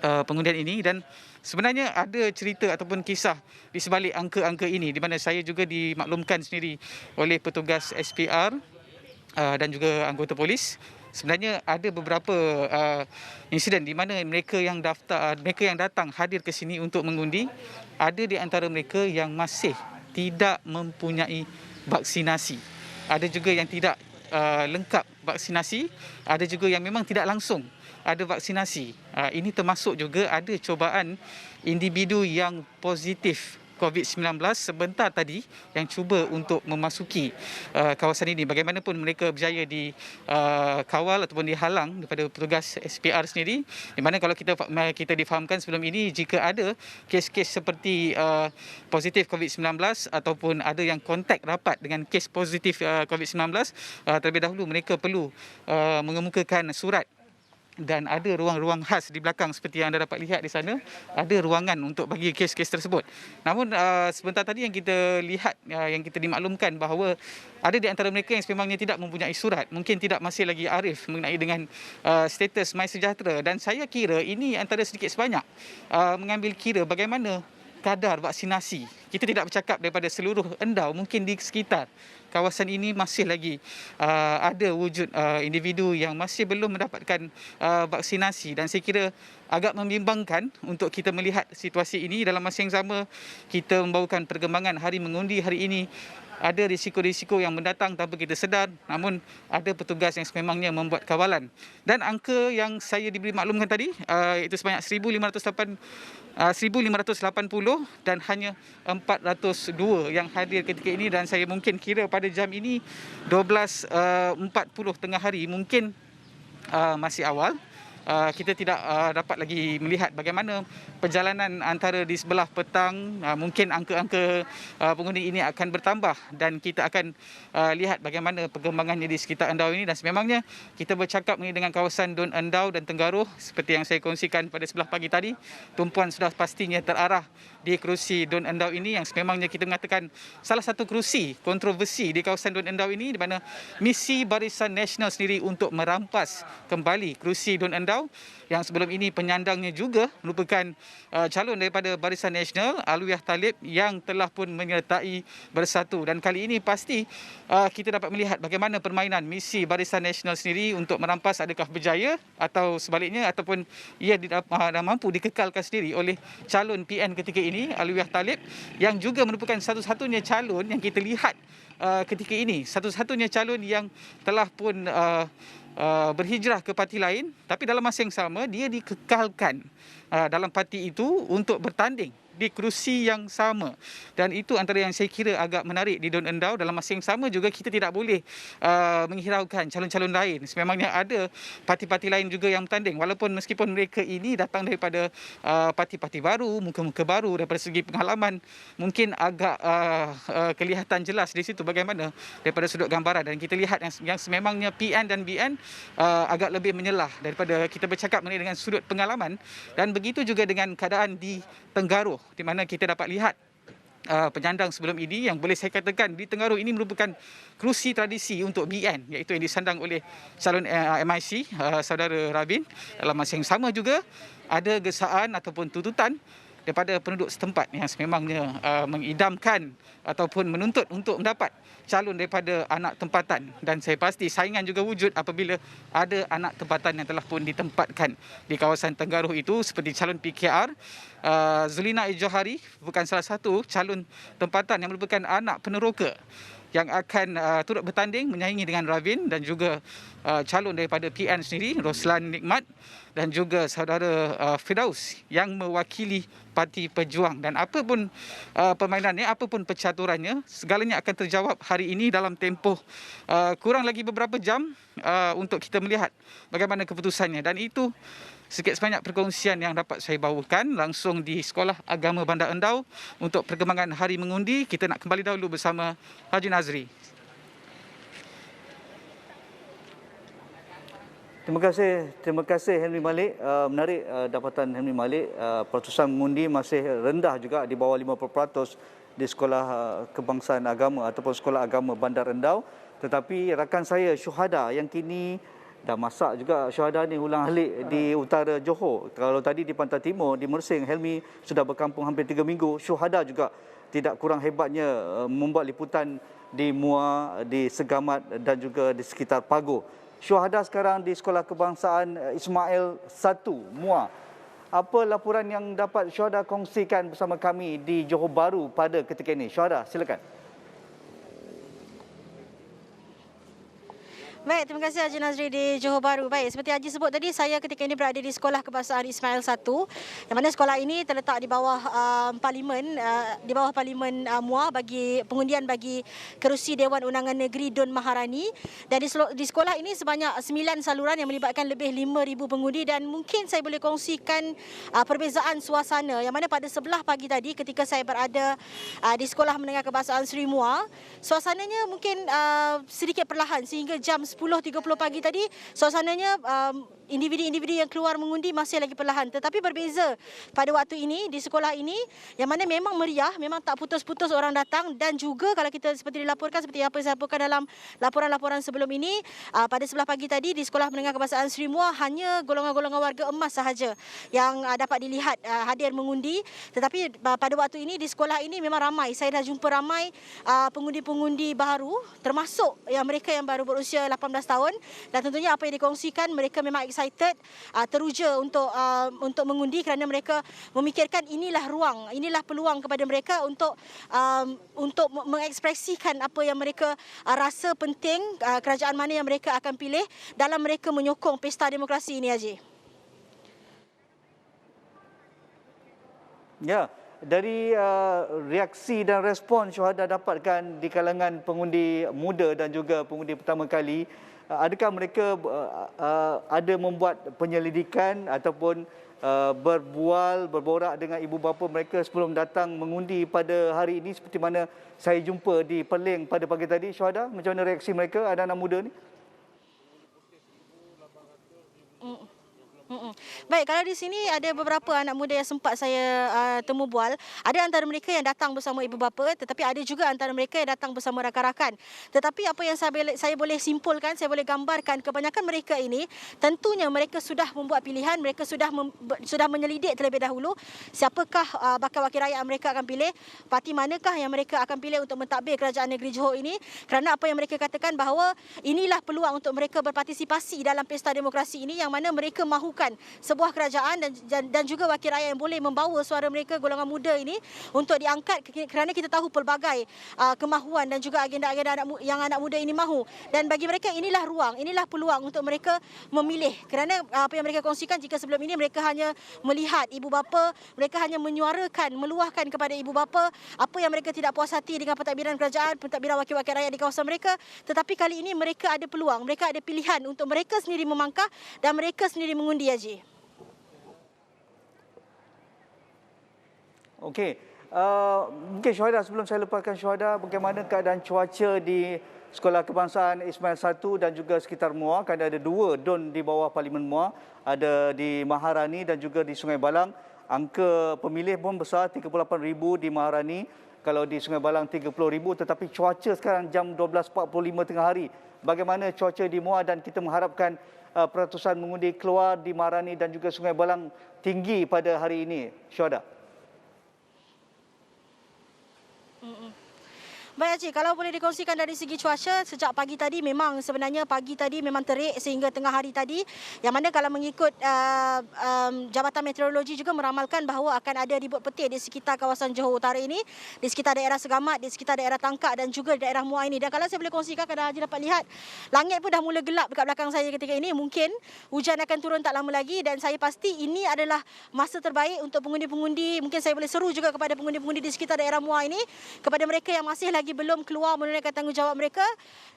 pengundian ini, dan sebenarnya ada cerita ataupun kisah di sebalik angka-angka ini, di mana saya juga dimaklumkan sendiri oleh petugas SPR dan juga anggota polis. Sebenarnya ada beberapa insiden di mana mereka yang datang hadir ke sini untuk mengundi, ada di antara mereka yang masih tidak mempunyai vaksinasi. Ada juga yang tidak lengkap vaksinasi, ada juga yang memang tidak langsung ada vaksinasi. Ini termasuk juga ada cubaan individu yang positif COVID-19 sebentar tadi yang cuba untuk memasuki kawasan ini. Bagaimanapun mereka berjaya dikawal ataupun dihalang daripada petugas SPR sendiri, di mana kalau kita difahamkan sebelum ini, jika ada kes-kes seperti positif COVID-19 ataupun ada yang kontak rapat dengan kes positif COVID-19, terlebih dahulu mereka perlu mengemukakan surat, dan ada ruang-ruang khas di belakang seperti yang anda dapat lihat di sana, ada ruangan untuk bagi kes-kes tersebut. Namun sebentar tadi yang kita lihat, yang kita dimaklumkan bahawa ada di antara mereka yang sememangnya tidak mempunyai surat, mungkin masih lagi arif mengenai dengan status MySejahtera, dan saya kira ini antara sedikit sebanyak mengambil kira bagaimana kadar vaksinasi. Kita tidak bercakap daripada seluruh endau, mungkin di sekitar kawasan ini masih lagi ada wujud individu yang masih belum mendapatkan vaksinasi, dan saya kira agak membimbangkan untuk kita melihat situasi ini. Dalam masa yang sama, kita membawakan perkembangan hari mengundi hari ini. Ada risiko-risiko yang mendatang tanpa kita sedar, namun ada petugas yang sememangnya membuat kawalan. Dan angka yang saya diberi maklumkan tadi, itu sebanyak 1,580 dan hanya 402 yang hadir ketika ini, dan saya mungkin kira pada jam ini 12.40 tengah hari, mungkin masih awal. Kita tidak dapat lagi melihat bagaimana perjalanan antara di sebelah petang. Mungkin angka-angka pengundi ini akan bertambah, dan kita akan lihat bagaimana perkembangannya di sekitar Endau ini. Dan sememangnya kita bercakap mengenai dengan kawasan Dun Endau dan Tenggaruh, seperti yang saya kongsikan pada sebelah pagi tadi, tumpuan sudah pastinya terarah di kerusi Dun Endau ini, yang sememangnya kita mengatakan salah satu kerusi kontroversi di kawasan Dun Endau ini, di mana misi Barisan Nasional sendiri untuk merampas kembali kerusi Dun Endau, yang sebelum ini penyandangnya juga merupakan calon daripada Barisan Nasional, Alwiah Talib, yang telah pun menyertai Bersatu. Dan kali ini pasti kita dapat melihat bagaimana permainan misi Barisan Nasional sendiri untuk merampas, adakah berjaya atau sebaliknya, ataupun ia dah mampu dikekalkan sendiri oleh calon PN ketika ini, Alwiah Talib, yang juga merupakan satu-satunya calon yang kita lihat ketika ini, satu-satunya calon yang telah pun berhijrah ke parti lain, tapi dalam masa yang sama dia dikekalkan dalam parti itu untuk bertanding di kerusi yang sama. Dan itu antara yang saya kira agak menarik di Dun Endau. Dalam masa yang sama juga kita tidak boleh menghiraukan calon-calon lain. Sememangnya ada parti-parti lain juga yang bertanding, walaupun meskipun mereka ini datang daripada parti-parti baru, muka-muka baru, daripada segi pengalaman mungkin agak kelihatan jelas di situ bagaimana daripada sudut gambaran. Dan kita lihat yang sememangnya PN dan BN agak lebih menyelah daripada kita bercakap mengenai dengan sudut pengalaman. Dan begitu juga dengan keadaan di Tenggaruh, di mana kita dapat lihat penyandang sebelum ini, yang boleh saya katakan di Tenggaruh ini merupakan kerusi tradisi untuk BN, iaitu yang disandang oleh calon MIC saudara Rabin. Dalam masa yang sama juga ada gesaan ataupun tuntutan daripada penduduk setempat yang sememangnya mengidamkan ataupun menuntut untuk mendapat calon daripada anak tempatan. Dan saya pasti saingan juga wujud apabila ada anak tempatan yang telah pun ditempatkan di kawasan Tenggaruh itu, seperti calon PKR Zulina Johari, bukan salah satu calon tempatan yang merupakan anak peneroka yang akan turut bertanding menyaingi dengan Ravin, dan juga calon daripada PN sendiri, Roslan Nikmat, dan juga saudara Firdaus yang mewakili Parti Pejuang. Dan apapun permainannya, apapun percaturannya, segalanya akan terjawab hari ini dalam tempoh kurang lagi beberapa jam untuk kita melihat bagaimana keputusannya. Dan itu sikit sebanyak perkongsian yang dapat saya bawakan langsung di Sekolah Agama Bandar Endau untuk perkembangan hari mengundi. Kita nak kembali dahulu bersama Haji Nazri. Terima kasih Henry Malik. Menarik dapatan Henry Malik. Pertusan mengundi masih rendah juga, di bawah 50% di Sekolah Kebangsaan Agama ataupun Sekolah Agama Bandar Endau. Tetapi rakan saya syuhada yang kini dah masak juga syuhada ni ulang-alik di utara Johor. Kalau tadi di Pantai Timur, di Mersing, Helmi sudah berkampung hampir 3 minggu. Syuhada juga tidak kurang hebatnya membuat liputan di Muar, di Segamat dan juga di sekitar Pagoh. Syuhada sekarang di Sekolah Kebangsaan Ismail 1 Muar. Apa laporan yang dapat Syuhada kongsikan bersama kami di Johor Bahru pada ketika ini? Syuhada, silakan. Baik, terima kasih Haji Nazri di Johor Bahru. Baik, seperti Haji sebut tadi, saya ketika ini berada di Sekolah Kebangsaan Ismail 1, yang mana sekolah ini terletak di bawah Parlimen, Muar bagi pengundian bagi kerusi Dewan Undangan Negeri Dun Maharani. Dan di sekolah ini sebanyak 9 saluran yang melibatkan lebih 5,000 pengundi, dan mungkin saya boleh kongsikan perbezaan suasana yang mana pada 11 pagi tadi ketika saya berada di Sekolah Menengah Kebangsaan Seri Muar, suasananya mungkin sedikit perlahan sehingga jam 10.30 pagi tadi suasananya individu-individu yang keluar mengundi masih lagi perlahan. Tetapi berbeza pada waktu ini di sekolah ini yang mana memang meriah, memang tak putus-putus orang datang, dan juga kalau kita seperti dilaporkan seperti apa saya laporkan dalam laporan-laporan sebelum ini, pada 11 pagi tadi di Sekolah Menengah Kebangsaan Seri Muar hanya golongan-golongan warga emas sahaja yang dapat dilihat hadir mengundi. Tetapi pada waktu ini di sekolah ini memang ramai. Saya dah jumpa ramai pengundi-pengundi baru, termasuk yang mereka yang baru berusia 18 tahun, dan tentunya apa yang dikongsikan, mereka memang excited, teruja untuk mengundi kerana mereka memikirkan inilah ruang, inilah peluang kepada mereka untuk mengekspresikan apa yang mereka rasa penting, kerajaan mana yang mereka akan pilih dalam mereka menyokong pesta demokrasi ini, Haji. Ya, dari reaksi dan respon Syuhada dapatkan di kalangan pengundi muda dan juga pengundi pertama kali, adakah mereka ada membuat penyelidikan ataupun berborak dengan ibu bapa mereka sebelum datang mengundi pada hari ini, seperti mana saya jumpa di Perling pada pagi tadi? Syuhada, macam mana reaksi mereka, anak-anak muda ni? Baik, kalau di sini ada beberapa anak muda yang sempat saya temu bual. Ada antara mereka yang datang bersama ibu bapa, tetapi ada juga antara mereka yang datang bersama rakan-rakan. Tetapi apa yang saya boleh simpulkan, saya boleh gambarkan, kebanyakan mereka ini tentunya mereka sudah membuat pilihan, mereka sudah menyelidik terlebih dahulu siapakah bakal wakil rakyat mereka akan pilih, parti manakah yang mereka akan pilih untuk mentadbir kerajaan negeri Johor ini, kerana apa yang mereka katakan bahawa inilah peluang untuk mereka berpartisipasi dalam pesta demokrasi ini, yang mana mereka mahukan sebuah kerajaan dan juga wakil rakyat yang boleh membawa suara mereka, golongan muda ini, untuk diangkat, kerana kita tahu pelbagai kemahuan dan juga agenda-agenda yang anak muda ini mahu. Dan bagi mereka inilah ruang, inilah peluang untuk mereka memilih, kerana apa yang mereka kongsikan, jika sebelum ini mereka hanya melihat ibu bapa, mereka hanya menyuarakan, meluahkan kepada ibu bapa apa yang mereka tidak puas hati dengan pentadbiran kerajaan, pentadbiran wakil-wakil rakyat di kawasan mereka. Tetapi kali ini mereka ada peluang, mereka ada pilihan untuk mereka sendiri memangkah dan mereka sendiri mengundi, Haji. Okey, mungkin Syuhada, sebelum saya lepaskan Syuhada, bagaimana keadaan cuaca di Sekolah Kebangsaan Ismail 1 dan juga sekitar Muar? Kerana ada 2 don di bawah Parlimen Muar, ada di Maharani dan juga di Sungai Balang. Angka pemilih pun besar, 38,000 di Maharani, kalau di Sungai Balang 30,000, tetapi cuaca sekarang jam 12.45 tengah hari. Bagaimana cuaca di Muar, dan kita mengharapkan peratusan mengundi keluar di Maharani dan juga Sungai Balang tinggi pada hari ini, Syuhada. Baik, Haji, kalau boleh dikongsikan dari segi cuaca, sejak pagi tadi memang sebenarnya pagi tadi memang terik sehingga tengah hari tadi, yang mana kalau mengikut Jabatan Meteorologi juga meramalkan bahawa akan ada ribut petir di sekitar kawasan Johor Utara ini, di sekitar daerah Segamat, di sekitar daerah Tangkak dan juga daerah Muar ini. Dan kalau saya boleh kongsikan, kalau Haji dapat lihat, langit pun dah mula gelap dekat belakang saya ketika ini. Mungkin hujan akan turun tak lama lagi, dan saya pasti ini adalah masa terbaik untuk pengundi-pengundi. Mungkin saya boleh seru juga kepada pengundi-pengundi di sekitar daerah Muar ini, kepada mereka yang masih lagi belum keluar menunaikan tanggungjawab mereka,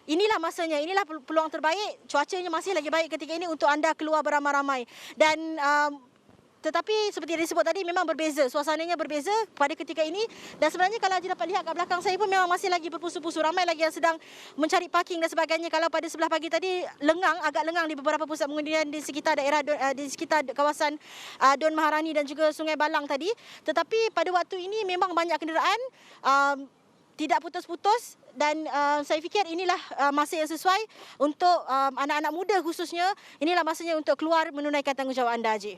inilah masanya, inilah peluang terbaik. Cuacanya masih lagi baik ketika ini untuk anda keluar beramai-ramai. Dan tetapi seperti yang disebut tadi, memang berbeza, suasananya berbeza pada ketika ini. Dan sebenarnya kalau Haji dapat lihat kat belakang saya pun memang masih lagi berpusu-pusu, ramai lagi yang sedang mencari parking dan sebagainya. Kalau pada 11 pagi tadi agak lengang di beberapa pusat pengundian di sekitar daerah di sekitar kawasan Dun Maharani dan juga Sungai Balang tadi. Tetapi pada waktu ini memang banyak kenderaan. tidak putus-putus dan saya fikir inilah masa yang sesuai untuk anak-anak muda khususnya, inilah masanya untuk keluar menunaikan tanggungjawab anda, Haji.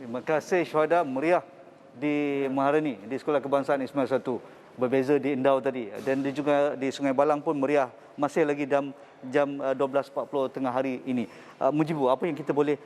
Terima kasih Syuhada, meriah di Maharani, di Sekolah Kebangsaan Ismail 1. Berbeza di Endau tadi. Dan juga di Sungai Balang pun meriah. Masih lagi jam 12.40 tengah hari ini. Mujibu, apa yang kita boleh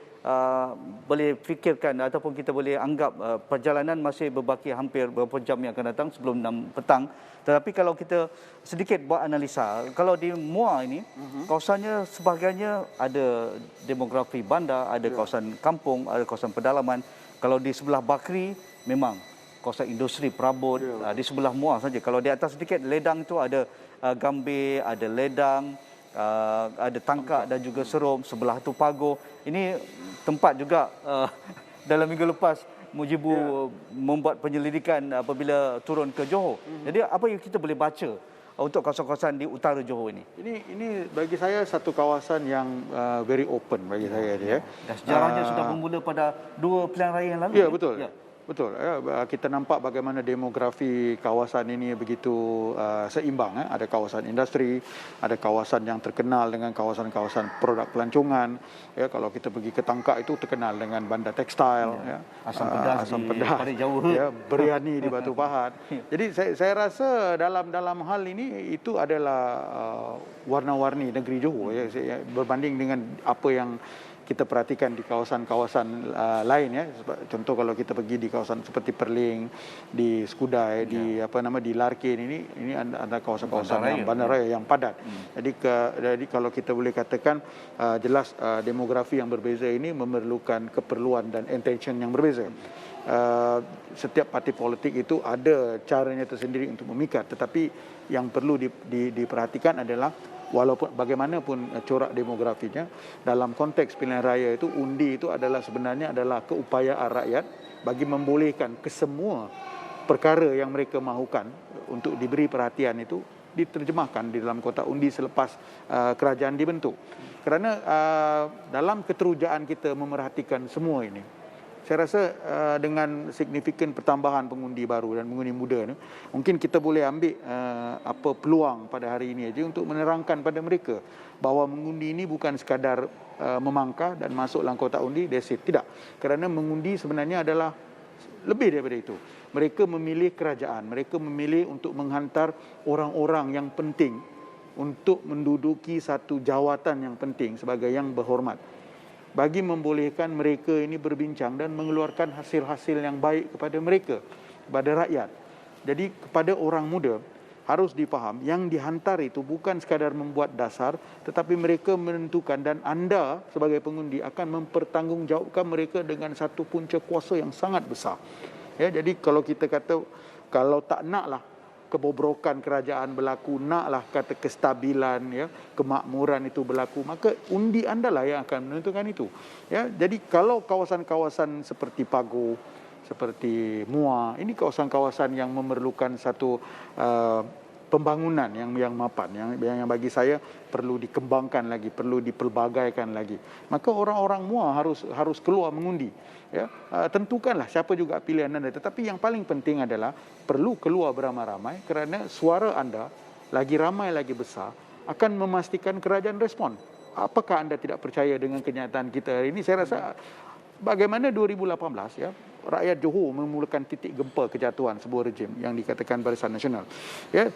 fikirkan ataupun kita boleh anggap perjalanan masih berbaki hampir beberapa jam yang akan datang sebelum 6 petang. Tetapi kalau kita sedikit buat analisa, kalau di Muar ini, kawasannya sebahagiannya ada demografi bandar, ada kawasan kampung, ada kawasan pedalaman. Kalau di sebelah Bakri, memang kawasan industri perabot, di sebelah Muar saja. Kalau di atas sedikit, Ledang itu ada Gambir, ada Ledang, ada Tangkak dan juga Serom. Sebelah tu Pagoh. Ini tempat juga dalam minggu lepas Mujibu membuat penyelidikan apabila turun ke Johor. Jadi apa yang kita boleh baca untuk kawasan-kawasan di utara Johor ini? Ini bagi saya satu kawasan yang very open bagi saya dia. Dan sejarahnya sudah bermula pada 2 pilihan raya yang lalu. Ya, betul. Ya. Betul. Kita nampak bagaimana demografi kawasan ini begitu seimbang. Ada kawasan industri, ada kawasan yang terkenal dengan kawasan-kawasan produk pelancongan. Ya, kalau kita pergi ke Tangkak itu terkenal dengan bandar tekstil. Ya. Asam pedas di Jauh. Ya, Biryani di Batu Pahat. Jadi saya rasa dalam hal ini itu adalah warna-warni negeri Johor. Ya, berbanding dengan apa yang kita perhatikan di kawasan-kawasan lain ya. Contoh kalau kita pergi di kawasan seperti Perling, di Skudai, di di Larkin ini ada kawasan-kawasan bandaraya yang padat. Jadi kalau kita boleh katakan jelas demografi yang berbeza ini memerlukan keperluan dan intention yang berbeza. Setiap parti politik itu ada caranya tersendiri untuk memikat, tetapi yang perlu diperhatikan adalah walaupun bagaimanapun corak demografinya, dalam konteks pilihan raya itu, undi itu sebenarnya adalah keupayaan rakyat bagi membolehkan kesemua perkara yang mereka mahukan untuk diberi perhatian itu diterjemahkan di dalam kotak undi selepas kerajaan dibentuk. Kerana dalam keterujaan kita memerhatikan semua ini, saya rasa dengan signifikan pertambahan pengundi baru dan pengundi muda ni, mungkin kita boleh ambil apa peluang pada hari ini aja untuk menerangkan pada mereka bahawa mengundi ini bukan sekadar memangkah dan masuk dalam kotak undi, that's it. Tidak. Kerana mengundi sebenarnya adalah lebih daripada itu. Mereka memilih kerajaan, mereka memilih untuk menghantar orang-orang yang penting untuk menduduki satu jawatan yang penting sebagai yang berhormat, bagi membolehkan mereka ini berbincang dan mengeluarkan hasil-hasil yang baik kepada mereka, kepada rakyat. Jadi kepada orang muda harus dipaham yang dihantar itu bukan sekadar membuat dasar, tetapi mereka menentukan dan anda sebagai pengundi akan mempertanggungjawabkan mereka dengan satu punca kuasa yang sangat besar. Ya, jadi kalau kita kata kalau tak naklah kebobrokan kerajaan berlaku, naklah kata kestabilan ya, kemakmuran itu berlaku, maka undi anda lah yang akan menentukan itu. Ya, jadi kalau kawasan-kawasan seperti Pagoh, seperti Muar, ini kawasan-kawasan yang memerlukan satu pembangunan yang mapan, yang bagi saya perlu dikembangkan lagi, perlu dipelbagaikan lagi. Maka orang-orang Muar harus keluar mengundi. Ya, tentukanlah siapa juga pilihan anda. Tetapi yang paling penting adalah perlu keluar beramai-ramai kerana suara anda lagi ramai lagi besar akan memastikan kerajaan respon. Apakah anda tidak percaya dengan kenyataan kita hari ini? Saya rasa bagaimana 2018 ya, rakyat Johor memulakan titik gempa kejatuhan sebuah rejim yang dikatakan Barisan Nasional. Ya,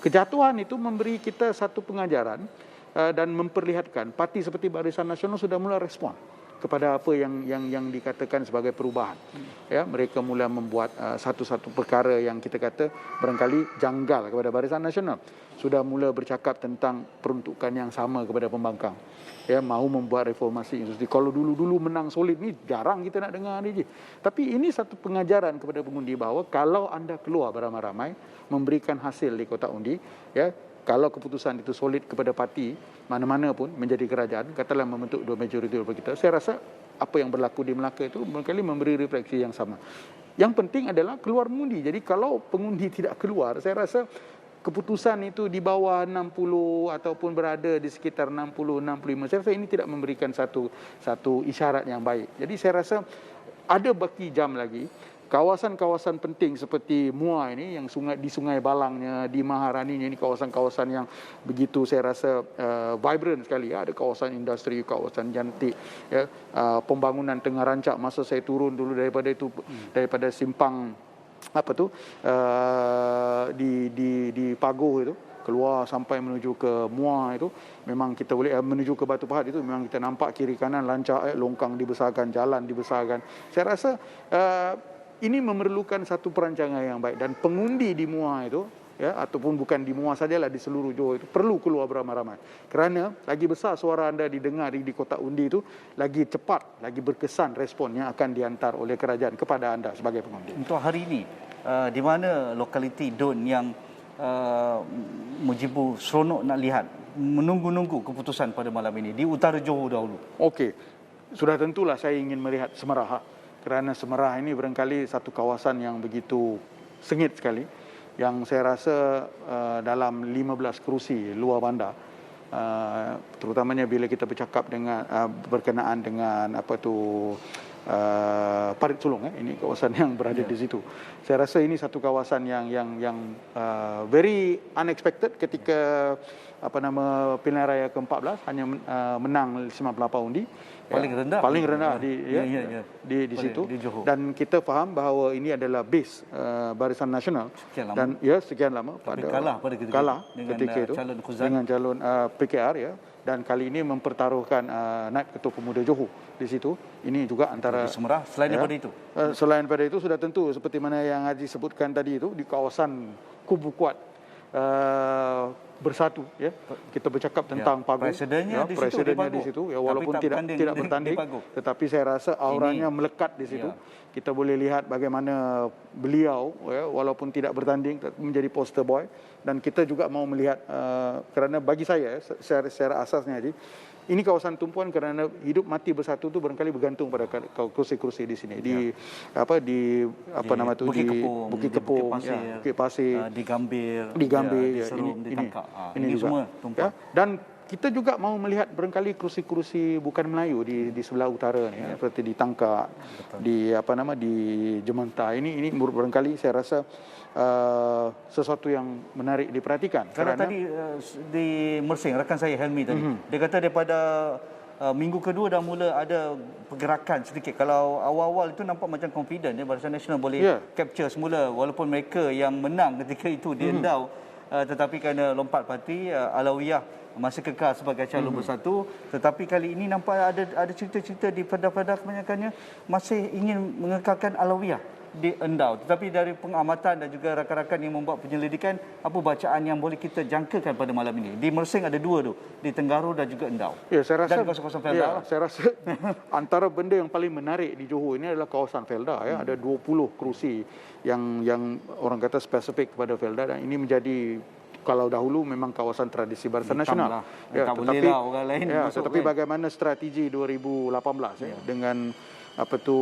kejatuhan itu memberi kita satu pengajaran dan memperlihatkan parti seperti Barisan Nasional sudah mula respon kepada apa yang dikatakan sebagai perubahan. Ya, mereka mula membuat satu-satu perkara yang kita kata barangkali janggal kepada Barisan Nasional. Sudah mula bercakap tentang peruntukan yang sama kepada pembangkang. Ya, mahu membuat reformasi industri. Kalau dulu-dulu menang solid ni jarang kita nak dengar ni je. Tapi ini satu pengajaran kepada pengundi bahawa kalau anda keluar beramai-ramai memberikan hasil di kotak undi, ya, kalau keputusan itu solid kepada parti mana-mana pun menjadi kerajaan, katalah membentuk dua majoriti daripada kita, saya rasa apa yang berlaku di Melaka itu barangkali memberi refleksi yang sama. Yang penting adalah keluar mengundi. Jadi kalau pengundi tidak keluar, saya rasa keputusan itu di bawah 60 ataupun berada di sekitar 60-65, saya rasa ini tidak memberikan satu isyarat yang baik. Jadi saya rasa ada baki jam lagi kawasan-kawasan penting seperti Muar ini yang di Sungai Balangnya, di Maharaninya, ini kawasan-kawasan yang begitu saya rasa vibrant sekali. Ada kawasan industri, kawasan cantik, ya. Pembangunan tengah rancak masa saya turun dulu daripada simpang di Pagoh itu keluar sampai menuju ke Muar itu, memang kita boleh menuju ke Batu Pahat itu memang kita nampak kiri kanan lancar, longkang dibesarkan, jalan dibesarkan. Saya rasa ini memerlukan satu perancangan yang baik, dan pengundi di Muar itu, ya, ataupun bukan di Muar sajalah, di seluruh Johor itu perlu keluar beramai-ramai. Kerana lagi besar suara anda didengar di kotak undi itu, lagi cepat, lagi berkesan respon yang akan dihantar oleh kerajaan kepada anda sebagai pengundi. Untuk hari ini, di mana lokaliti Don yang Mujibu seronok nak lihat, menunggu-nunggu keputusan pada malam ini di utara Johor dahulu? Okey, sudah tentulah saya ingin melihat Semerah, kerana Semerah ini barangkali satu kawasan yang begitu sengit sekali, yang saya rasa dalam 15 kerusi luar bandar, terutamanya bila kita bercakap dengan berkenaan dengan Parit Sulong, ini kawasan yang berada di situ. Saya rasa ini satu kawasan yang very unexpected ketika pilihan raya ke-14 hanya menang 58 undi. Paling rendah di situ. Di Johor. Dan kita faham bahawa ini adalah base Barisan Nasional dan sekian lama kalah pada ketika itu dengan calon PKR, ya. Dan kali ini mempertaruhkan naib ketua pemuda Johor di situ. Ini juga antara di Semerah. Selain daripada itu, selain daripada itu sudah tentu seperti mana yang Haji sebutkan tadi itu, di kawasan kubu kuat bersatu, ya. Kita bercakap tentang Pagoh, presidennya di situ, ya, walaupun tidak bertanding, tetapi saya rasa auranya melekat di situ. Kita boleh lihat bagaimana beliau, ya, walaupun tidak bertanding, menjadi poster boy. Dan kita juga mau melihat, kerana bagi saya, secara asasnya ini kawasan tumpuan, kerana hidup mati bersatu tu barangkali bergantung pada kursi-kursi di sini, di Bukit Kepong, Bukit Pasir, di Gambir, di Serum, di Tangkak. Ini semua ya. Dan kita juga mau melihat barangkali kursi-kursi bukan Melayu di sebelah utara ni, seperti di Tangkak, di Jemantah. Ini barangkali saya rasa sesuatu yang menarik diperhatikan. Kerana tadi di Mersing, rakan saya Helmi tadi, dia kata daripada minggu kedua dah mula ada pergerakan sedikit. Kalau awal-awal itu nampak macam confident, ya, Barisan Nasional boleh capture semula, walaupun mereka yang menang ketika itu di Endau, tetapi kerana lompat parti, Alawiyah masih kekal sebagai calon bersatu. Tetapi kali ini nampak ada cerita-cerita di Pedah-Pedah kebanyakannya masih ingin mengekalkan Alawiyah di Endau. Tetapi dari pengamatan dan juga rakan-rakan yang membuat penyelidikan, apa bacaan yang boleh kita jangkakan pada malam ini? Di Mersing ada dua tu, di Tenggara dan juga Endau. Ya, saya rasa, dan kawasan Felda. Saya rasa antara benda yang paling menarik di Johor ini adalah kawasan Felda, ya. Ada 20 kerusi yang orang kata spesifik kepada Felda, dan ini menjadi, kalau dahulu memang kawasan tradisi Barisan Nasional. Ya, tetapi bagaimana strategi 2018, ya, dengan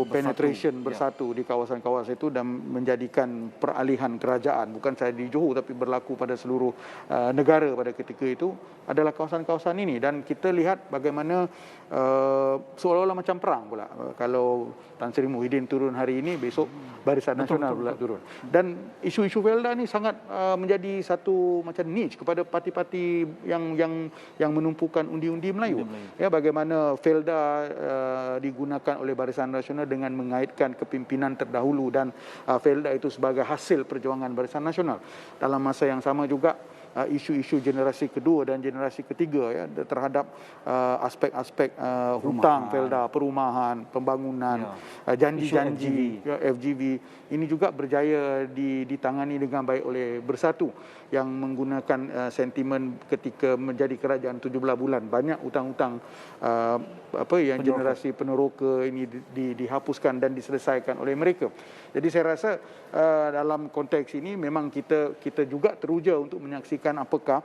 penetration bersatu di kawasan-kawasan itu, dan menjadikan peralihan kerajaan bukan sahaja di Johor tapi berlaku pada seluruh negara pada ketika itu, adalah kawasan-kawasan ini. Dan kita lihat bagaimana seolah-olah macam perang pula. Kalau Tan Sri Muhyiddin turun hari ini, besok Barisan Nasional pula turun. Dan isu-isu Felda ni sangat menjadi satu macam niche kepada parti-parti yang menumpukan undi-undi Melayu. Ya, bagaimana Felda digunakan oleh Barisan Nasional dengan mengaitkan kepimpinan terdahulu dan Felda itu sebagai hasil perjuangan Barisan Nasional. Dalam masa yang sama juga isu-isu generasi kedua dan generasi ketiga, ya, terhadap aspek-aspek hutang Felda, perumahan, pembangunan, janji-janji FGV ini juga berjaya ditangani dengan baik oleh Bersatu, yang menggunakan sentimen ketika menjadi kerajaan 17 bulan banyak hutang-hutang yang generasi peneroka ini dihapuskan dan diselesaikan oleh mereka. Jadi saya rasa dalam konteks ini memang kita juga teruja untuk menyaksikan apakah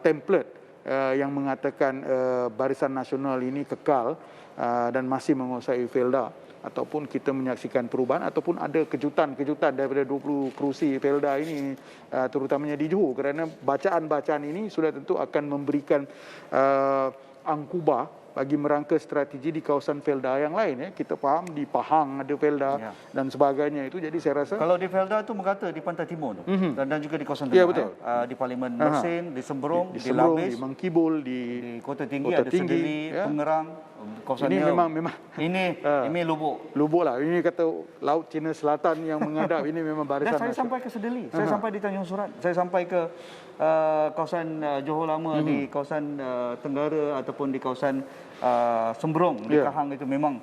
template yang mengatakan Barisan Nasional ini kekal dan masih menguasai Felda, ataupun kita menyaksikan perubahan, ataupun ada kejutan-kejutan daripada 20 kerusi Felda ini, terutamanya di Johor, kerana bacaan-bacaan ini sudah tentu akan memberikan angkuba bagi merangka strategi di kawasan Felda yang lain. Kita faham di Pahang ada Felda dan sebagainya itu. Jadi saya rasa kalau di Felda tu merata di pantai timur tu, dan juga di kawasan Ya, tengah, betul. Di Parlimen Mersing, di Semberong, di Semberong, Labis, di Mangkibul, di Kota Tinggi, Kota ada Tinggi, Sedeli, Pengerang, kawasan ini Neo. memang ini lubuk. lubuk lah. Ini kata Laut Cina Selatan yang menghadap. Ini memang Dan barisan saya nasional. sampai ke Sedeli, saya sampai di Tanjung Surat, saya sampai ke kawasan Johor Lama, di kawasan Tenggara ataupun di kawasan Semberong, di Kahang. Itu memang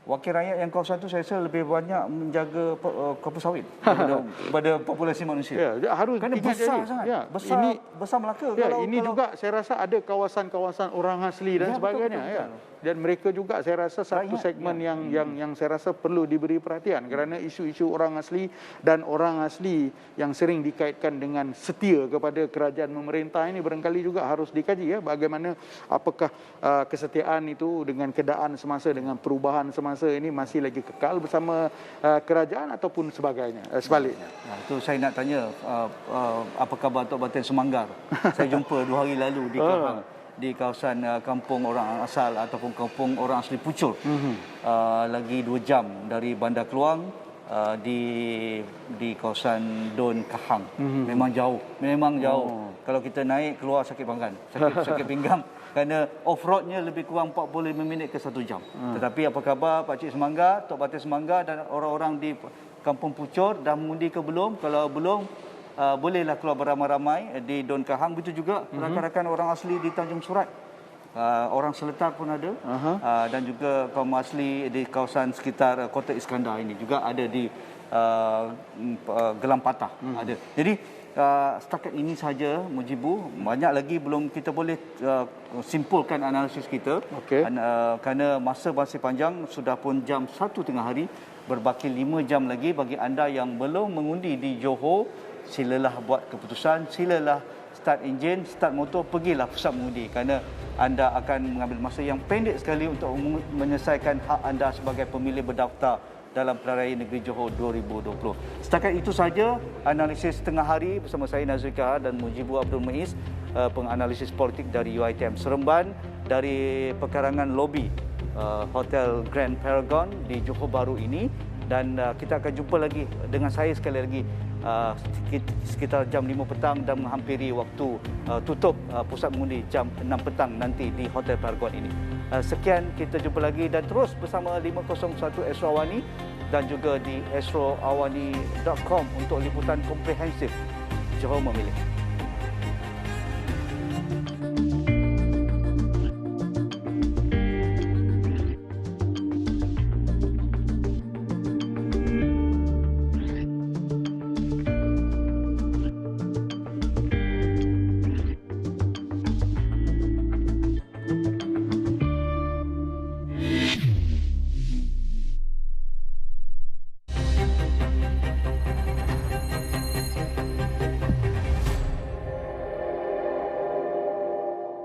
wakil rakyat yang kawasan itu saya rasa lebih banyak menjaga kelapa sawit daripada populasi manusia. Harus Kerana ingat besar jadi. sangat. Ini Besar Melaka. ini juga saya rasa ada kawasan-kawasan orang asli dan sebagainya. Betul. Dan mereka juga saya rasa satu segmen yang saya rasa perlu diberi perhatian, kerana isu-isu orang asli dan orang asli yang sering dikaitkan dengan setia kepada kerajaan memerintah ini barangkali juga harus dikaji, bagaimana apakah kesetiaan itu dengan keadaan semasa, dengan perubahan semasa ini masih lagi kekal bersama kerajaan ataupun sebagainya, sebaliknya. Itu saya nak tanya, apa khabar Tok Batin Semanggar? Saya jumpa 2 hari lalu di Kahang, di kawasan kampung orang asal ataupun kampung orang asli Pucur. Lagi 2 jam dari Bandar Keluang, di kawasan Don Kahang. Memang jauh. Kalau kita naik keluar sakit pinggang, sakit pinggang. Kerana off-roadnya lebih kurang 45 minit ke 1 jam. Tetapi apa khabar Pak Cik Semanggar, Tok Batin Semanggar dan orang-orang di kampung Pucur, dah mengundi ke belum? Kalau belum, bolehlah keluar beramai-ramai di Don Kahang. Begitu juga rakan-rakan orang asli di Tanjung Surat. Orang Seletar pun ada. Dan juga kaum asli di kawasan sekitar Kota Iskandar ini juga ada di Gelam Patah. Ada. Jadi setakat ini saja, Mujibu. Banyak lagi belum kita boleh simpulkan analisis kita. Kerana masa masih panjang, sudah pun jam 1 tengah hari. Berbaki 5 jam lagi bagi anda yang belum mengundi di Johor. Silalah buat keputusan, silalah start enjin, start motor, pergilah pusat mengundi, kerana anda akan mengambil masa yang pendek sekali untuk menyelesaikan hak anda sebagai pemilih berdaftar dalam Pilihan Raya Negeri Johor 2020. Setakat itu saja analisis tengah hari bersama saya Nazri Kahar dan Mujibu Abdul Muiz, penganalisis politik dari UiTM Seremban, dari perkarangan lobi Hotel Grand Paragon di Johor Bahru ini. Dan kita akan jumpa lagi dengan saya sekali lagi sekitar jam 5 petang dan menghampiri waktu tutup pusat mengundi jam 6 petang nanti di Hotel Paragon ini. Sekian, kita jumpa lagi dan terus bersama 501 Astro Awani dan juga di astroawani.com untuk liputan komprehensif Johor Memilih.